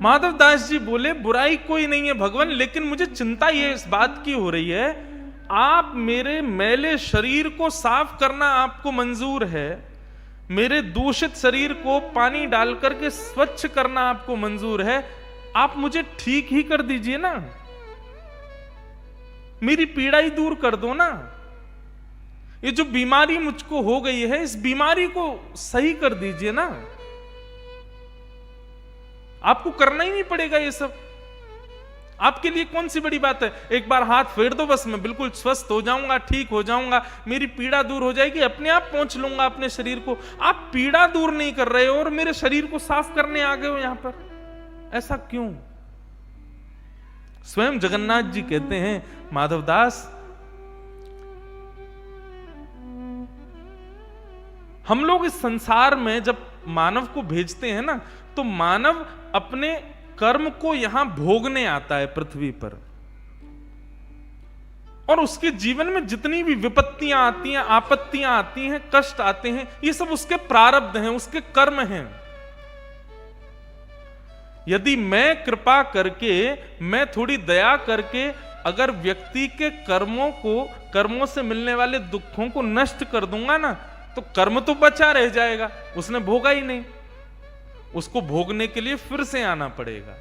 माधवदास जी बोले बुराई कोई नहीं है भगवान, लेकिन मुझे चिंता ये इस बात की हो रही है, आप मेरे मैले शरीर को साफ करना आपको मंजूर है, मेरे दूषित शरीर को पानी डाल करके स्वच्छ करना आपको मंजूर है, आप मुझे ठीक ही कर दीजिए ना, मेरी पीड़ा ही दूर कर दो ना। ये जो बीमारी मुझको हो गई है, इस बीमारी को सही कर दीजिए ना। आपको करना ही नहीं पड़ेगा ये सब, आपके लिए कौन सी बड़ी बात है? एक बार हाथ फेर दो, बस मैं बिल्कुल स्वस्थ हो जाऊंगा, ठीक हो जाऊंगा, मेरी पीड़ा दूर हो जाएगी, अपने आप पहुंच लूंगा अपने शरीर को। आप पीड़ा दूर नहीं कर रहे हो और मेरे शरीर को साफ करने आ गए हो यहां पर, ऐसा क्यों? स्वयं जगन्नाथ जी कहते हैं माधवदास, हम लोग इस संसार में जब मानव को भेजते हैं ना, तो मानव अपने कर्म को यहां भोगने आता है पृथ्वी पर, और उसके जीवन में जितनी भी विपत्तियां आती हैं, आपत्तियां आती हैं, कष्ट आते हैं, ये सब उसके प्रारब्ध हैं, उसके कर्म हैं। यदि मैं कृपा करके, मैं थोड़ी दया करके अगर व्यक्ति के कर्मों से मिलने वाले दुखों को नष्ट कर दूंगा ना, तो कर्म तो बचा रह जाएगा, उसने भोगा ही नहीं, उसको भोगने के लिए फिर से आना पड़ेगा।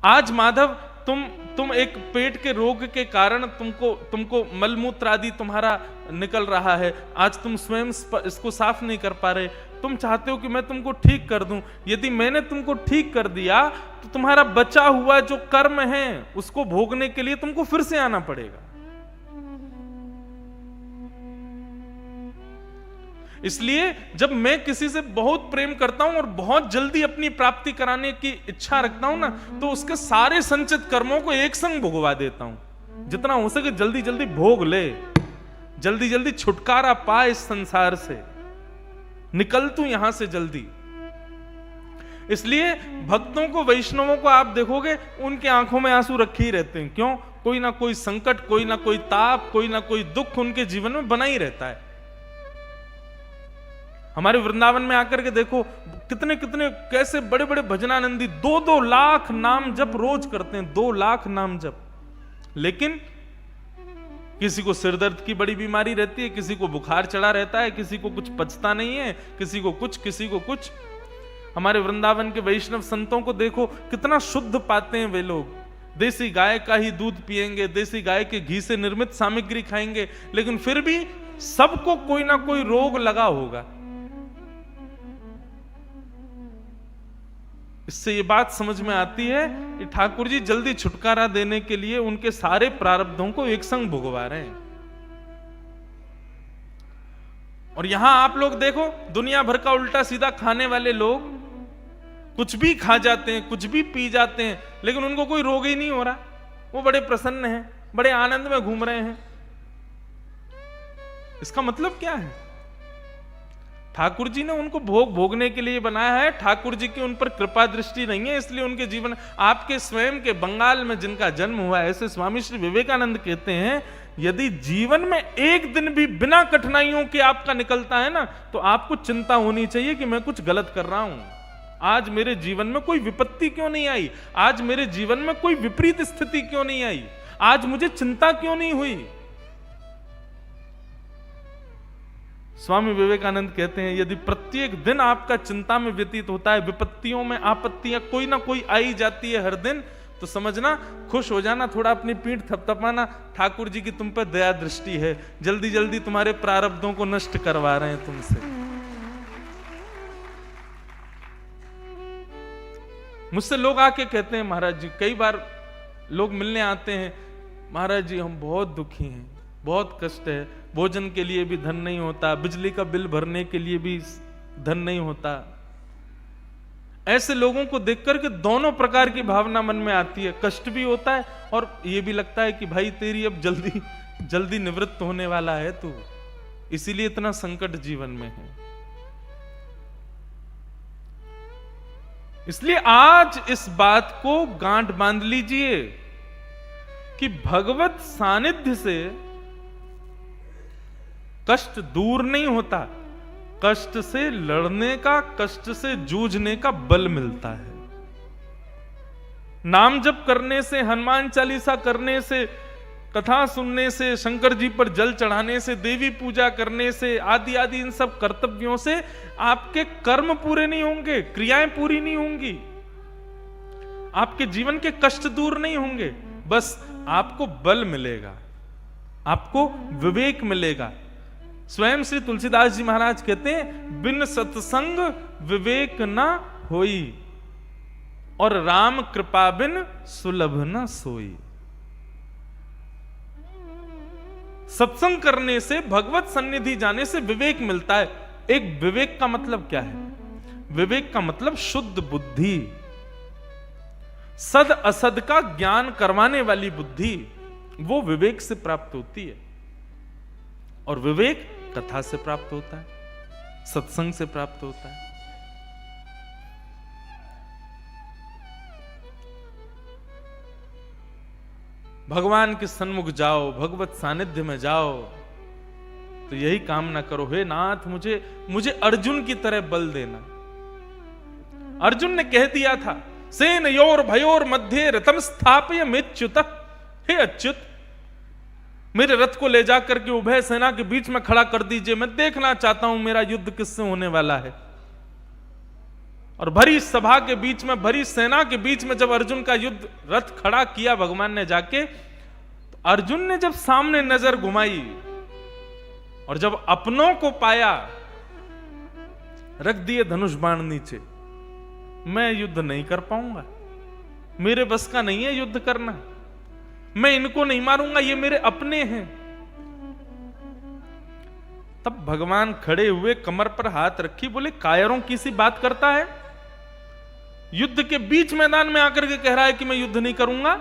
आज माधव तुम एक पेट के रोग के कारण तुमको मलमूत्र आदि तुम्हारा निकल रहा है, आज तुम स्वयं इसको साफ नहीं कर पा रहे, तुम चाहते हो कि मैं तुमको ठीक कर दूं। यदि मैंने तुमको ठीक कर दिया तो तुम्हारा बचा हुआ जो कर्म है उसको भोगने के लिए तुमको फिर से आना पड़ेगा। इसलिए जब मैं किसी से बहुत प्रेम करता हूं और बहुत जल्दी अपनी प्राप्ति कराने की इच्छा रखता हूं ना, तो उसके सारे संचित कर्मों को एक संग भुगवा देता हूं। जितना हो सके जल्दी जल्दी भोग ले, जल्दी जल्दी छुटकारा पा इस संसार से, निकल तू यहां से जल्दी। इसलिए भक्तों को, वैष्णवों को आप देखोगे उनके आंखों में आंसू रखे ही रहते हैं। क्यों? कोई ना कोई संकट, कोई ना कोई ताप, कोई ना कोई दुख उनके जीवन में बना ही रहता है। हमारे वृंदावन में आकर के देखो कितने कितने कैसे बड़े बड़े भजनानंदी 2-2 लाख नाम जप रोज करते हैं, 2 लाख नाम जप। लेकिन किसी को सिरदर्द की बड़ी बीमारी रहती है, किसी को बुखार चढ़ा रहता है, किसी को कुछ पचता नहीं है, किसी को कुछ, किसी को कुछ। हमारे वृंदावन के वैष्णव संतों को देखो कितना शुद्ध पाते हैं वे लोग। देसी गाय का ही दूध पिएंगे, देसी गाय के घी से निर्मित सामग्री खाएंगे, लेकिन फिर भी सबको कोई ना कोई रोग लगा होगा। इससे ये बात समझ में आती है कि ठाकुर जी जल्दी छुटकारा देने के लिए उनके सारे प्रारब्धों को एक संग भुगवा रहे हैं। और यहां आप लोग देखो दुनिया भर का उल्टा सीधा खाने वाले लोग कुछ भी खा जाते हैं, कुछ भी पी जाते हैं, लेकिन उनको कोई रोग ही नहीं हो रहा। वो बड़े प्रसन्न हैं, बड़े आनंद में घूम रहे हैं। इसका मतलब क्या है? ठाकुर जी ने उनको भोगने के लिए बनाया है। ठाकुर जी की उन पर कृपा दृष्टि नहीं है, इसलिए उनके जीवन। आपके स्वयं के बंगाल में जिनका जन्म हुआ है, ऐसे स्वामी श्री विवेकानंद कहते हैं, यदि जीवन में एक दिन भी बिना कठिनाइयों के आपका निकलता है ना, तो आपको चिंता होनी चाहिए कि मैं कुछ गलत कर रहा हूं। आज मेरे जीवन में कोई विपत्ति क्यों नहीं आई? आज मेरे जीवन में कोई विपरीत स्थिति क्यों नहीं आई? आज मुझे चिंता क्यों नहीं हुई? स्वामी विवेकानंद कहते हैं, यदि प्रत्येक दिन आपका चिंता में व्यतीत होता है, विपत्तियों में आपत्तियां कोई ना कोई आई जाती है हर दिन, तो समझना, खुश हो जाना, थोड़ा अपनी पीठ थपथपाना, ठाकुर जी की तुम पर दया दृष्टि है, जल्दी जल्दी तुम्हारे प्रारब्धों को नष्ट करवा रहे हैं तुमसे। मुझसे लोग आके कहते हैं, महाराज जी, कई बार लोग मिलने आते हैं, महाराज जी हम बहुत दुखी हैं, बहुत कष्ट है, भोजन के लिए भी धन नहीं होता, बिजली का बिल भरने के लिए भी धन नहीं होता। ऐसे लोगों को देखकर के दोनों प्रकार की भावना मन में आती है, कष्ट भी होता है और ये भी लगता है कि भाई तेरी अब जल्दी जल्दी निवृत्त होने वाला है तू, इसीलिए इतना संकट जीवन में है। इसलिए आज इस बात को गांठ बांध लीजिए कि भगवत सानिध्य से कष्ट दूर नहीं होता, कष्ट से लड़ने का, कष्ट से जूझने का बल मिलता है। नाम जप करने से, हनुमान चालीसा करने से, कथा सुनने से, शंकर जी पर जल चढ़ाने से, देवी पूजा करने से, आदि आदि इन सब कर्तव्यों से आपके कर्म पूरे नहीं होंगे, क्रियाएं पूरी नहीं होंगी, आपके जीवन के कष्ट दूर नहीं होंगे, बस आपको बल मिलेगा, आपको विवेक मिलेगा। स्वयं श्री तुलसीदास जी महाराज कहते हैं, बिन सत्संग विवेक न होई, और राम कृपा बिन सुलभ न सोई। सत्संग करने से, भगवत सन्निधि जाने से विवेक मिलता है। एक विवेक का मतलब क्या है? विवेक का मतलब शुद्ध बुद्धि, सद असद का ज्ञान करवाने वाली बुद्धि, वो विवेक से प्राप्त होती है। और विवेक कथा से प्राप्त होता है, सत्संग से प्राप्त होता है। भगवान के सन्मुख जाओ, भगवत सानिध्य में जाओ, तो यही कामना करो, हे नाथ मुझे अर्जुन की तरह बल देना। अर्जुन ने कह दिया था, सेनयोर भयोर मध्य रथम स्थापय मेच्युत, हे अच्युत मेरे रथ को ले जाकर के उभय सेना के बीच में खड़ा कर दीजिए, मैं देखना चाहता हूं मेरा युद्ध किससे होने वाला है। और भरी सभा के बीच में, भरी सेना के बीच में जब अर्जुन का युद्ध रथ खड़ा किया भगवान ने जाके, तो अर्जुन ने जब सामने नजर घुमाई और जब अपनों को पाया, रख दिए धनुष बाण नीचे। मैं युद्ध नहीं कर पाऊंगा, मेरे बस का नहीं है युद्ध करना, मैं इनको नहीं मारूंगा, ये मेरे अपने हैं। तब भगवान खड़े हुए, कमर पर हाथ रखी, बोले कायरों की सी बात करता है, युद्ध के बीच मैदान में आकर के कह रहा है कि मैं युद्ध नहीं करूंगा।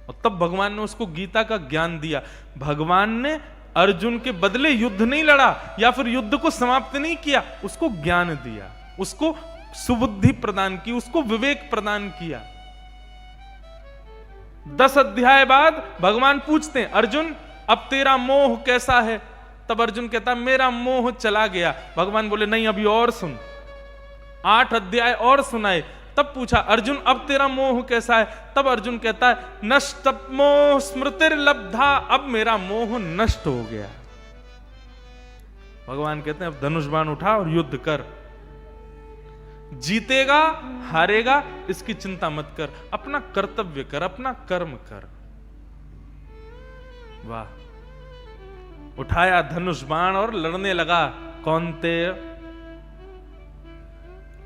और तब भगवान ने उसको गीता का ज्ञान दिया। भगवान ने अर्जुन के बदले युद्ध नहीं लड़ा या फिर युद्ध को समाप्त नहीं किया, उसको ज्ञान दिया, उसको सुबुद्धि प्रदान की, उसको विवेक प्रदान किया। 10 अध्याय बाद भगवान पूछते हैं, अर्जुन अब तेरा मोह कैसा है? तब अर्जुन कहता मेरा मोह चला गया। भगवान बोले नहीं, अभी और सुन। 8 अध्याय और सुनाए। तब पूछा, अर्जुन अब तेरा मोह कैसा है? तब अर्जुन कहता है, नष्ट मोह स्मृतिर्लब्धा, अब मेरा मोह नष्ट हो गया। भगवान कहते हैं अब धनुष बाण उठा और युद्ध कर, जीतेगा हारेगा इसकी चिंता मत कर, अपना कर्तव्य कर, अपना कर्म कर। वाह, उठाया धनुष बाण और लड़ने लगा। कौन्तेय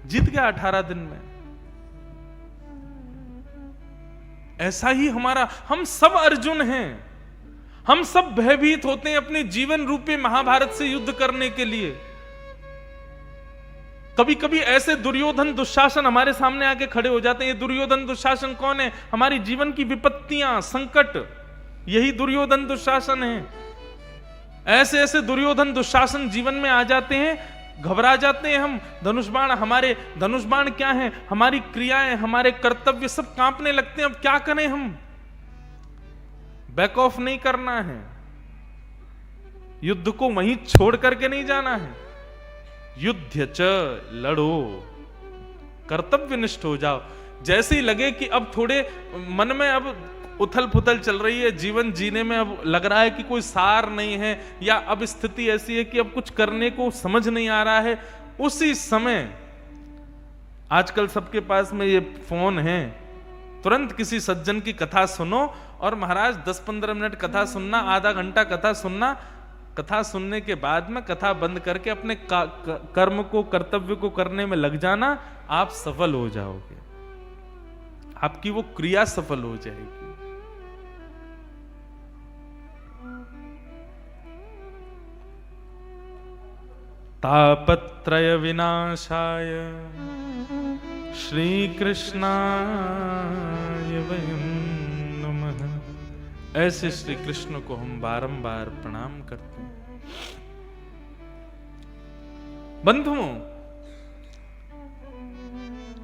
जीत गया 18 दिन में। ऐसा ही हमारा, हम सब अर्जुन हैं, हम सब भयभीत होते हैं अपने जीवन रूपी महाभारत से युद्ध करने के लिए। कभी कभी ऐसे दुर्योधन दुशासन हमारे सामने आके खड़े हो जाते हैं। ये दुर्योधन दुशासन कौन है? हमारी जीवन की विपत्तियां, संकट, यही दुर्योधन दुशासन है। ऐसे ऐसे दुर्योधन दुशासन जीवन में आ जाते हैं, घबरा जाते हैं हम। धनुष बाण, हमारे धनुष बाण क्या है, हमारी क्रियाएं, हमारे कर्तव्य सब कांपने लगते हैं। अब क्या करें हम? बैक ऑफ नहीं करना है, युद्ध को वहीं छोड़ करके नहीं जाना है। युद्ध च, लड़ो, कर्तव्यनिष्ठ हो जाओ। जैसे ही लगे कि अब थोड़े मन में अब उथल पुथल चल रही है, जीवन जीने में अब लग रहा है कि कोई सार नहीं है, या अब स्थिति ऐसी है कि अब कुछ करने को समझ नहीं आ रहा है, उसी समय आजकल सबके पास में ये फोन है, तुरंत किसी सज्जन की कथा सुनो और महाराज 10-15 मिनट कथा सुनना, आधा घंटा कथा सुनना, कथा सुनने के बाद में कथा बंद करके अपने कर्म को, कर्तव्य को करने में लग जाना, आप सफल हो जाओगे, आपकी वो क्रिया सफल हो जाएगी। तापत्रय विनाशाय श्री कृष्णाय वयं नमः। ऐसे श्री कृष्ण को हम बारंबार प्रणाम करते हैं। बंधुओं,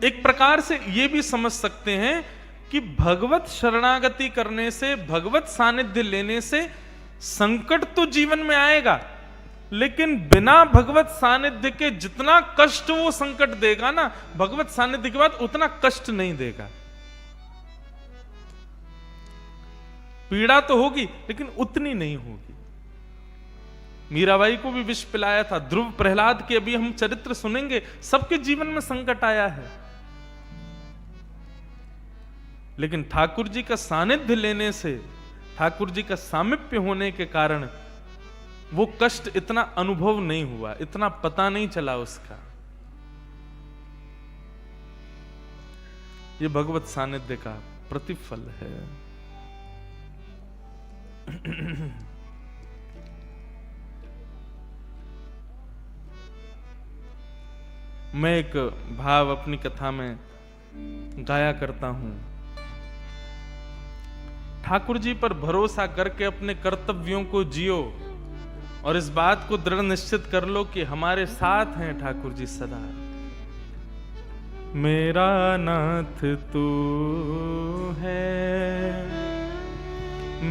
एक प्रकार से यह भी समझ सकते हैं कि भगवत शरणागति करने से, भगवत सानिध्य लेने से संकट तो जीवन में आएगा, लेकिन बिना भगवत सानिध्य के जितना कष्ट वो संकट देगा ना, भगवत सानिध्य के बाद उतना कष्ट नहीं देगा। पीड़ा तो होगी लेकिन उतनी नहीं होगी। मीराबाई को भी विष पिलाया था, ध्रुव प्रहलाद के अभी हम चरित्र सुनेंगे, सबके जीवन में संकट आया है, लेकिन ठाकुर जी का सानिध्य लेने से, ठाकुर जी का सामिप्य होने के कारण वो कष्ट इतना अनुभव नहीं हुआ, इतना पता नहीं चला उसका। ये भगवत सानिध्य का प्रतिफल है। मैं एक भाव अपनी कथा में गाया करता हूं। ठाकुर जी पर भरोसा करके अपने कर्तव्यों को जियो, और इस बात को दृढ़ निश्चित कर लो कि हमारे साथ हैं ठाकुर जी सदा। मेरा नाथ तू है,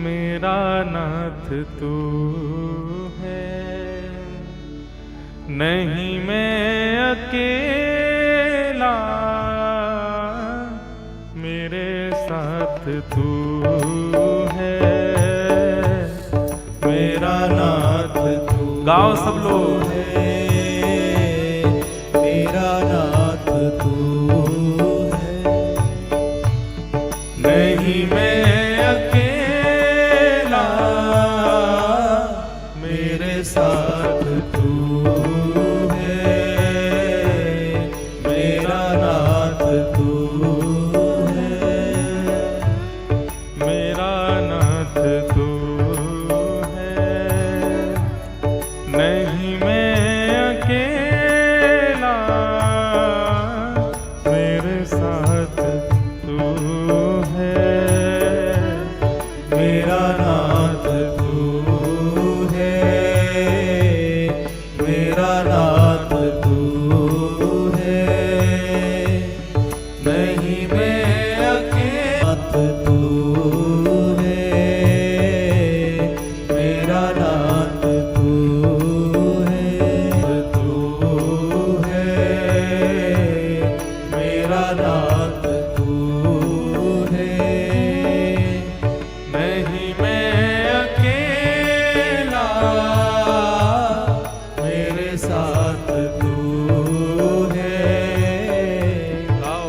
मेरा नाथ तू है, नहीं मैं अकेला, मेरे साथ तू है, मेरा नाथ तू। गाओ सब लोग। मेरा नाथ तू है, नहीं मैं अकेला, मेरे साथ तू है, मेरा नाथ तू है, मेरा नाथ तू है, नहीं मैं अकेला, मेरे साथ तू है, मेरा नाथ तू है, मेरा नाथ तू है, नहीं मैं अकेला, तू है, मेरा नाथ तू है, तू है, मेरा नाथ तू है, नहीं मैं अकेला, मेरे साथ तू है,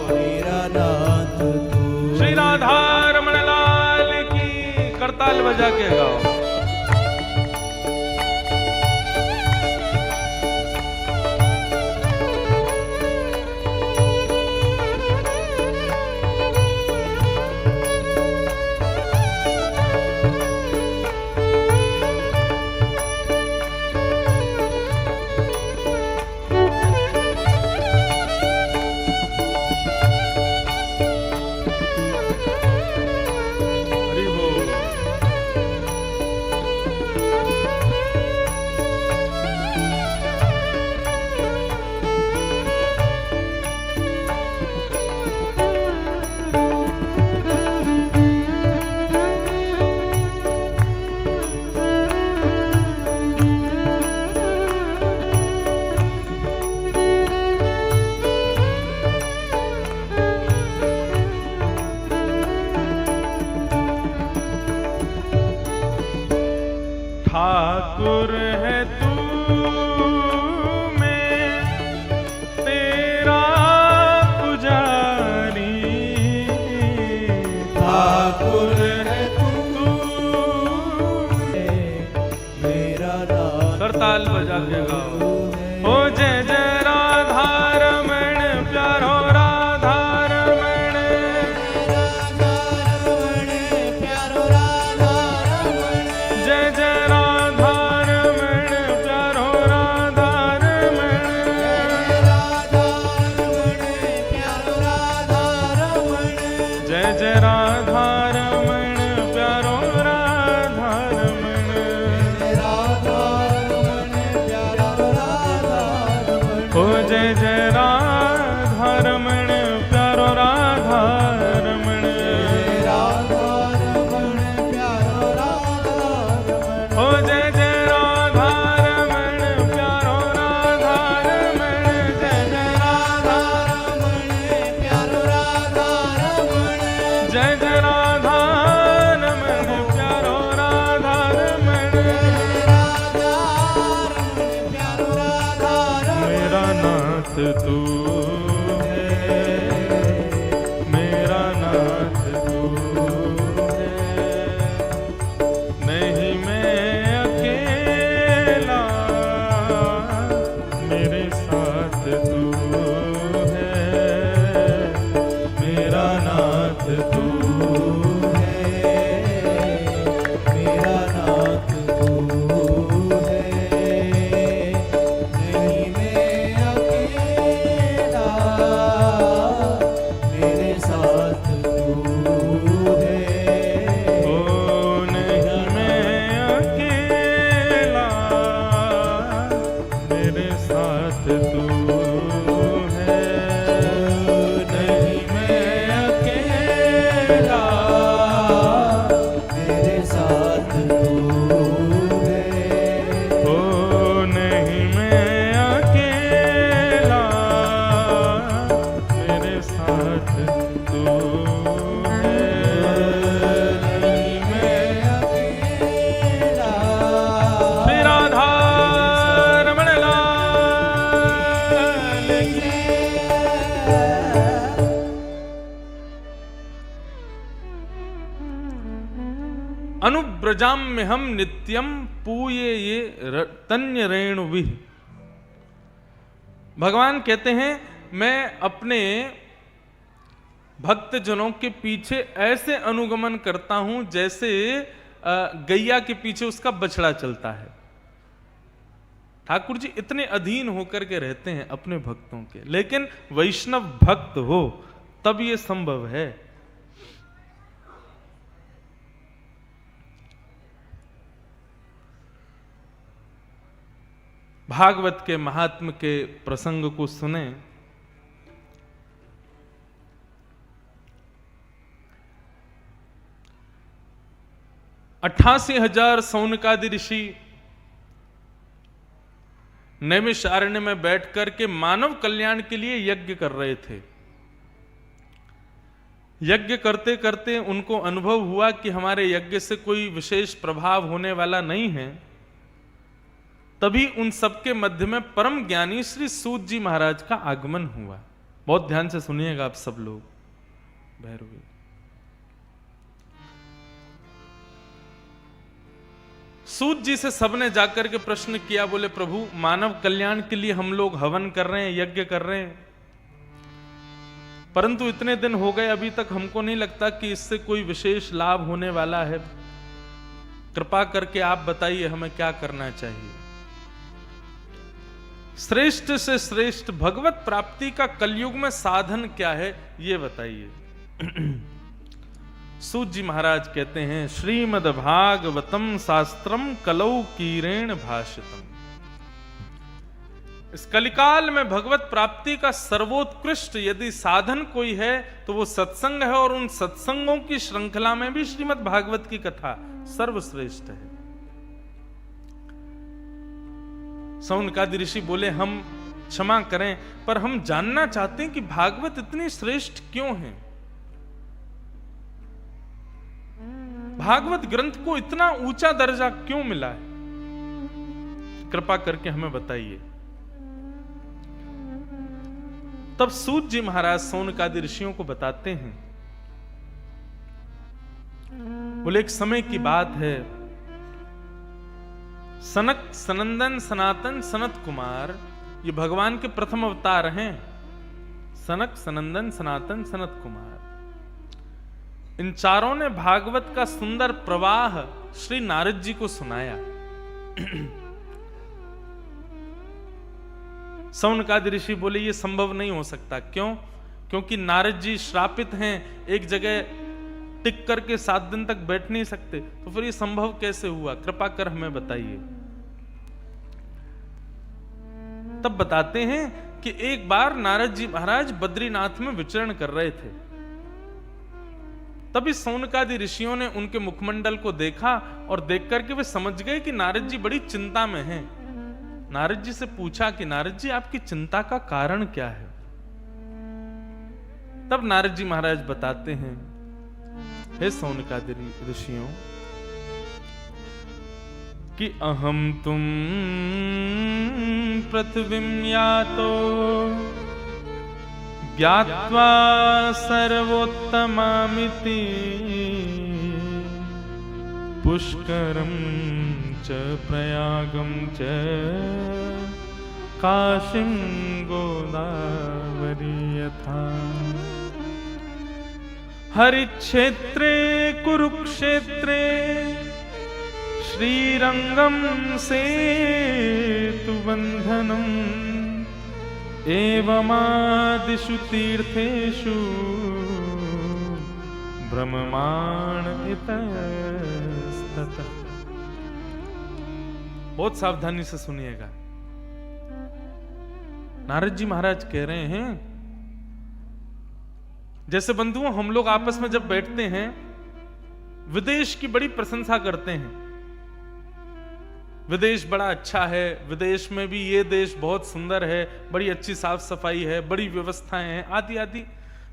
मेरा नाथ तू। श्री राधा रमण लाल की करताल बजा के गाओ। हरि बोल। ठाकुर है तू मैं तेरा पुजारी, ठाकुर है तू, मेरा नाथ करताल बजा के गाओ। ओ जय जय राधा रमण प्यारो राधा रमण, प्यारो राधा रमण, जय जय राधा रमण प्यारो राधा रमण, राधा रमण, प्यारो राधा रमण, जय जय राधा रमण प्यारो राधा रमण, राधा रमण, प्यारो राधा रमण, ओ जय जय राधा रमण प्यारो राधा रमण, राधा रमण, प्यारो राधा रमण, ओ जय जय राधा रमण प्यारो राधा रमण, जय जय राधा रमण, प्यारो राधा रमण, जय जय राधा रमण प्यारो राधा रमण, राधा रमण, प्यारो राधा रमण, मेरा नाथ तू है, मेरा नाथ तू है, नहीं मैं अकेला, मेरे साथ तू है, मेरा नाथ तू है, मेरा नाथ तू है, नहीं मैं अकेला, मेरे साथ तू है, ओ नहीं मैं अकेला, है। नहीं मैं अकेला, मेरे साथ तू है। ओ नहीं मैं अकेला, मेरे साथ तू है। नहीं मैं अकेला, श्री राधा रमण लाल की। अनुब्रजाम में हम नित्यम पूये ये तन्य रेणुविः। भगवान कहते हैं मैं अपने भक्तजनों के पीछे ऐसे अनुगमन करता हूं जैसे गैया के पीछे उसका बछड़ा चलता है। ठाकुर जी इतने अधीन होकर के रहते हैं अपने भक्तों के, लेकिन वैष्णव भक्त हो तब ये संभव है। भागवत के महात्म के प्रसंग को सुने। 88,000 सौनकादि ऋषि नैमिषारण्य में बैठकर के मानव कल्याण के लिए यज्ञ कर रहे थे। यज्ञ करते करते उनको अनुभव हुआ कि हमारे यज्ञ से कोई विशेष प्रभाव होने वाला नहीं है। तभी उन सबके मध्य में परम ज्ञानी श्री सूत जी महाराज का आगमन हुआ। बहुत ध्यान से सुनिएगा आप सब लोग। भैरवी सूत जी से सबने जाकर के प्रश्न किया, बोले प्रभु मानव कल्याण के लिए हम लोग हवन कर रहे हैं, यज्ञ कर रहे हैं, परंतु इतने दिन हो गए अभी तक हमको नहीं लगता कि इससे कोई विशेष लाभ होने वाला है। कृपा करके आप बताइए हमें क्या करना चाहिए। श्रेष्ठ से श्रेष्ठ भगवत प्राप्ति का कलयुग में साधन क्या है ये बताइए। सूत जी महाराज कहते हैं, श्रीमद् भागवतम शास्त्रम कलौ कीरेण भाषितम। इस कलिकाल में भगवत प्राप्ति का सर्वोत्कृष्ट यदि साधन कोई है तो वो सत्संग है, और उन सत्संगों की श्रृंखला में भी श्रीमद् भागवत की कथा सर्वश्रेष्ठ है। सौनकादि ऋषि बोले, हम क्षमा करें पर हम जानना चाहते हैं कि भागवत इतनी श्रेष्ठ क्यों है, भागवत ग्रंथ को इतना ऊंचा दर्जा क्यों मिला है, कृपा करके हमें बताइए। तब सूत जी महाराज सौनकादि ऋषियों को बताते हैं, बोले एक समय की बात है, सनक सनंदन सनातन सनत कुमार, ये भगवान के प्रथम अवतार हैं। सनक सनंदन सनातन सनत कुमार, इन चारों ने भागवत का सुंदर प्रवाह श्री नारद जी को सुनाया। सौनकादि ऋषि बोले ये संभव नहीं हो सकता। क्यों? क्योंकि नारद जी श्रापित हैं, एक जगह टिक करके 7 दिन तक बैठ नहीं सकते, तो फिर ये संभव कैसे हुआ, कृपा कर हमें बताइए। तब बताते हैं कि एक बार नारद जी महाराज बद्रीनाथ में विचरण कर रहे थे। तभी सौनकादि ऋषियों ने उनके मुखमंडल को देखा और देख करके वे समझ गए कि नारद जी बड़ी चिंता में हैं। नारद जी से पूछा कि नारद जी आपकी चिंता का कारण क्या है। तब नारद जी महाराज बताते हैं, हे सौनकादि ऋषियों, कि अहम तुम पृथ्वीं यातो ज्ञात्वा सर्वोत्तमामिति पुष्करं च प्रयागं च काशीं गोदावरी यथा हरिक्षेत्रे कुरुक्षेत्रे श्रीरंगं सेतुबन्धनम् एवमादिषु तीर्थेषु ब्रह्माण इतस्ततः। बहुत सावधानी से सुनिएगा। नारद जी महाराज कह रहे हैं, जैसे बंधुओं हम लोग आपस में जब बैठते हैं विदेश की बड़ी प्रशंसा करते हैं, विदेश बड़ा अच्छा है, विदेश में भी ये देश बहुत सुंदर है, बड़ी अच्छी साफ सफाई है, बड़ी व्यवस्थाएं हैं, आदि आदि।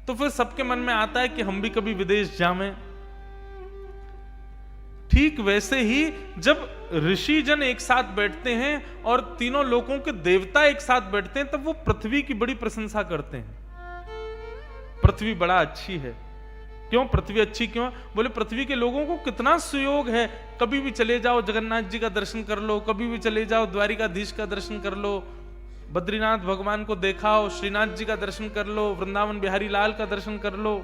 तो फिर सबके मन में आता है कि हम भी कभी विदेश जाएं। ठीक वैसे ही जब ऋषि जन एक साथ बैठते हैं और तीनों लोगों के देवता एक साथ बैठते हैं, तब वो पृथ्वी की बड़ी प्रशंसा करते हैं। पृथ्वी बड़ा अच्छी है। क्यों पृथ्वी अच्छी क्यों? बोले पृथ्वी के लोगों को कितना सुयोग है, कभी भी चले जाओ जगन्नाथ जी का दर्शन कर लो, कभी भी चले जाओ द्वारिकाधीश का दर्शन कर लो, बद्रीनाथ भगवान को देखाओ, श्रीनाथ जी का दर्शन कर लो, वृंदावन बिहारी लाल का दर्शन कर लो।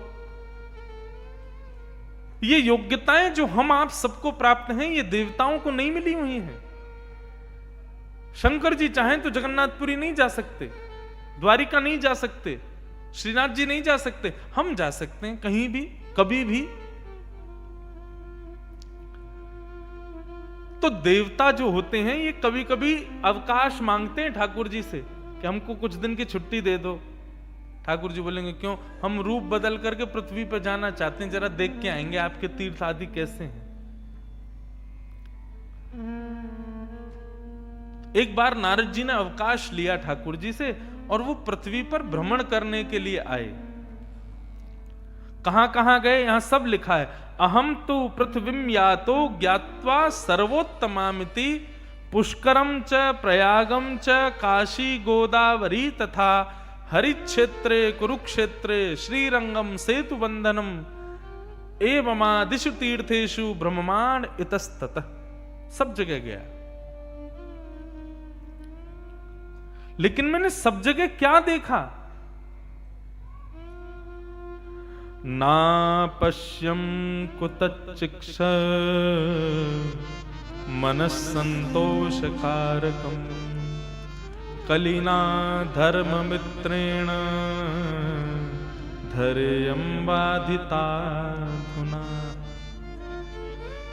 ये योग्यताएं जो हम आप सबको प्राप्त हैं, ये देवताओं को नहीं मिली हुई हैं। शंकर जी चाहें तो जगन्नाथपुरी नहीं जा सकते, द्वारिका नहीं जा सकते, श्रीनाथ जी नहीं जा सकते, हम जा सकते हैं कहीं भी कभी भी। तो देवता जो होते हैं ये कभी कभी अवकाश मांगते हैं ठाकुर जी से कि हमको कुछ दिन की छुट्टी दे दो। ठाकुर जी बोलेंगे क्यों? हम रूप बदल करके पृथ्वी पर जाना चाहते हैं, जरा देख के आएंगे आपके तीर्थ आदि कैसे हैं। एक बार नारद जी ने अवकाश लिया ठाकुर जी से और वो पृथ्वी पर भ्रमण करने के लिए आए। कहां कहां गए यहां सब लिखा है। अहम तो पृथ्वीम यातो ज्ञात्वा सर्वोत्तमामिति पुष्करम च प्रयागम च काशी गोदावरी तथा हरिक्षेत्रे कुरुक्षेत्रे श्रीरंगम सेतु बंधनम एवमादिषु तीर्थेषु ब्रह्मांड इतस्ततः। सब जगह गया, लेकिन मैंने सब जगह क्या देखा? ना पश्यम कुतचिक्ष मनस्संतोषकारकम कलिना धर्म मित्रेण धैर्यं बाधिता